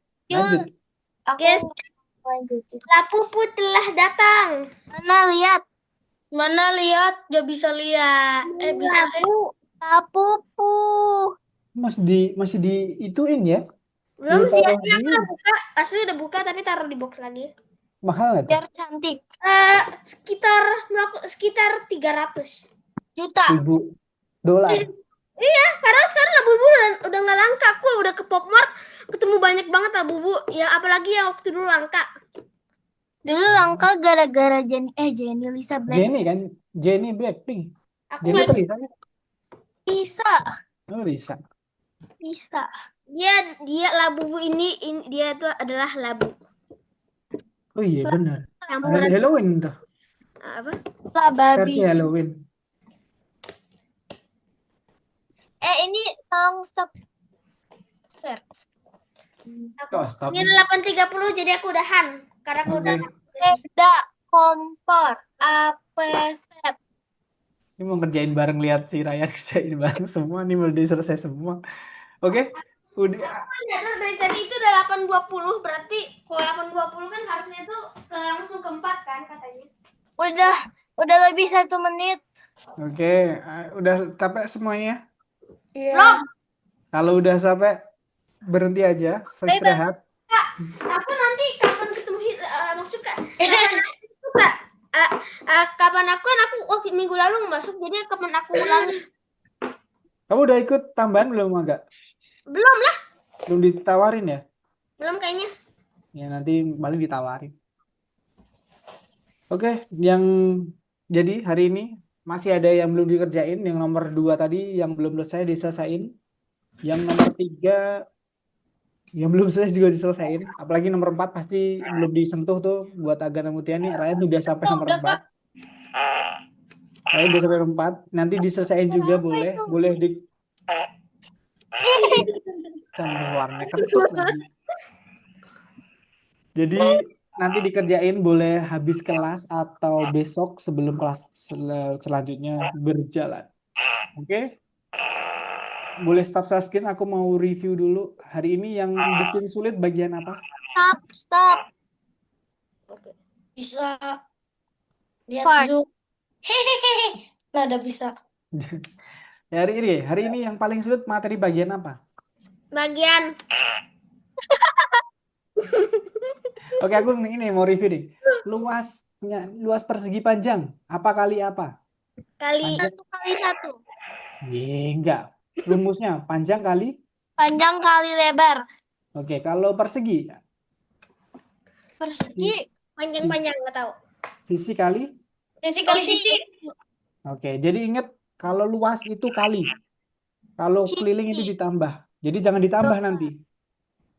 Aku
Guys,
lanjutin.
lapupu telah datang.
Mana lihat?
Mana lihat? Gak bisa lihat. Bisa.
Lapupu.
Masih diituin ya?
Belum sih,
Ditaruh
asli aku
di
udah buka. Asli udah buka tapi taruh di box lagi.
mahal nggak tuh?
Biar cantik.
Sekitar 300.
Juta.
$1.000.
Iya, karena sekarang labubu udah nggak langka. Aku udah ke Popmart ketemu banyak banget labubu. Ya apalagi yang waktu dulu langka.
Dulu langka gara-gara Jenny Lisa Black.
Jenny kan? Jenny Blackpink.
Aku
Jenny
nggak
atau Lisa?
Bisa.
Oh, Lisa.
Bisa.
dia labubu ini dia itu adalah labu.
Oh iya benar.
Campuran
Ada Halloween tuh.
apa?
Lah
Versi
babi.
Halloween.
Ini tolong stop. Share.
Stop.
Ini 8.30 jadi aku udahan. Karena aku udah
Beda kompor. Apeset.
Ini mau kerjain bareng, lihat si Ryan kerjain bareng semua. Ini udah selesai semua. Oke. Udah.
dari tadi itu udah 8.20, berarti kalau 8.20 kan harusnya itu langsung ke 4 kan katanya.
Udah lebih 1 menit.
Oke. Udah capek semuanya?
Belum.
Kalau udah sampai berhenti aja, istirahat.
Aku nanti kapan ketemu maksudnya kapan aku waktu minggu lalu masuk, jadi kapan aku ulangi.
Kamu udah ikut tambahan belum agak?
Belum lah.
Belum ditawarin ya?
Belum kayaknya.
Ya nanti paling ditawarin. Oke, jadi hari ini masih ada yang belum dikerjain. Yang nomor 2 tadi yang belum selesai diselesain. Yang nomor 3 yang belum selesai juga diselesain. Apalagi nomor 4 pasti belum disentuh tuh buat Aga dan Mutia nih. Ryan udah sampai nomor 4. Ryan udah sampai nomor 4. Nanti diselesain juga boleh. Boleh di warna kentut lagi. Jadi nanti dikerjain boleh habis kelas atau besok sebelum kelas selanjutnya berjalan. Oke? Boleh stop share screen, aku mau review dulu. Hari ini yang bikin sulit bagian apa?
Stop.
Bisa lihat
Part.
Zoom. Hehehe. Nah, udah bisa.
Hari ini yang paling sulit materi bagian apa?
Bagian
Oke, aku ini mau review nih. Luas persegi panjang apa kali apa?
kali
Panjang.
1 kali 1.
Enggak. Rumusnya panjang kali?
Panjang kali lebar.
Oke, kalau persegi?
Persegi.
panjang-panjang nggak tahu.
Sisi kali?
Sisi kali sisi.
Oke, jadi ingat kalau luas itu kali. Kalau keliling itu ditambah. Jadi jangan ditambah nanti.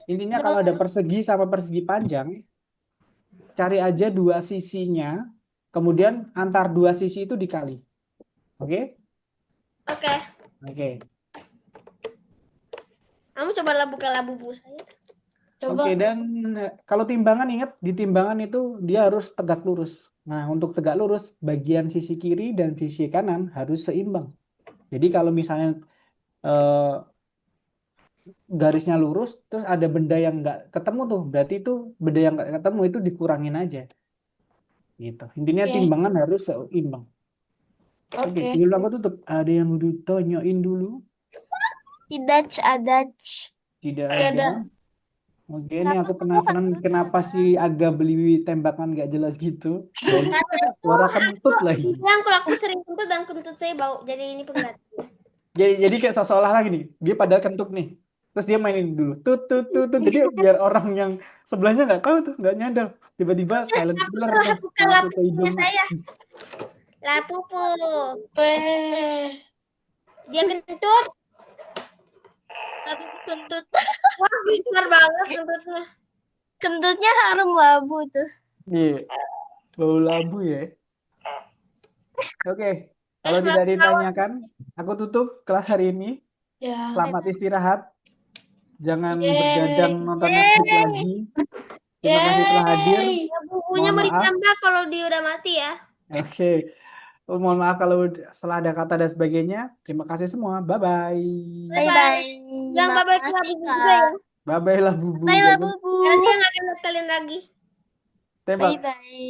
Intinya kalau ada persegi sama persegi panjang, cari aja 2 sisinya, kemudian antar 2 sisi itu dikali. Oke?
Oke.
Oke.
Kamu cobalah buka labubu saya.
Coba.
Oke, dan kalau timbangan ingat, di timbangan itu dia harus tegak lurus. Nah, untuk tegak lurus, bagian sisi kiri dan sisi kanan harus seimbang. Jadi kalau misalnya garisnya lurus, terus ada benda yang nggak ketemu tuh, berarti itu benda yang nggak ketemu itu dikurangin aja. Gitu. Intinya
Oke.
timbangan harus seimbang. Oke,
Oke.
sebelum aku tutup, ada yang mau ditanyain dulu?
Tidak.
Tidak
Gak
ada.
ada.
Oke, ini aku penasaran kenapa si Aga beli tembakan gak jelas gitu. Dan suara kentut lagi.
Bilang kalau aku sering kentut dan kentut saya bau. Jadi ini pengganti.
Jadi kayak seolah lagi nih, dia pada kentut nih. Terus dia mainin dulu, tut. Jadi biar orang yang sebelahnya nggak tahu tuh, nggak nyadar. Tiba-tiba silent killer tuh
Bukan
masuk ke
lapupunya
hidungnya.
saya. Lapupu.
Weh.
Dia kentut.
Tapi kentut
Wah, besar banget kentutnya.
kentutnya harum labu tuh.
Iya, bau labu ya. Oke, kalau tidak ditanyakan, aku tutup kelas hari ini.
Ya.
Selamat istirahat. Jangan
Yeay.
bergadang nonton Netflix lagi. Terima kasih telah hadir.
Yeay.
Ya, bukunya
Mohon
mau
maaf.
ditambah kalau dia udah mati ya.
Oke. Mohon maaf kalau salah ada kata dan sebagainya. Terima kasih semua. Bye-bye.
Bye-bye.
Bilang bye-bye ke
Makasih,
Labubu
Kak.
juga ya.
Bye-bye lah, Bubu.
Bye lah, Bubu.
Karena dia nggak akan lihat kalian lagi.
Tembak.
Bye-bye.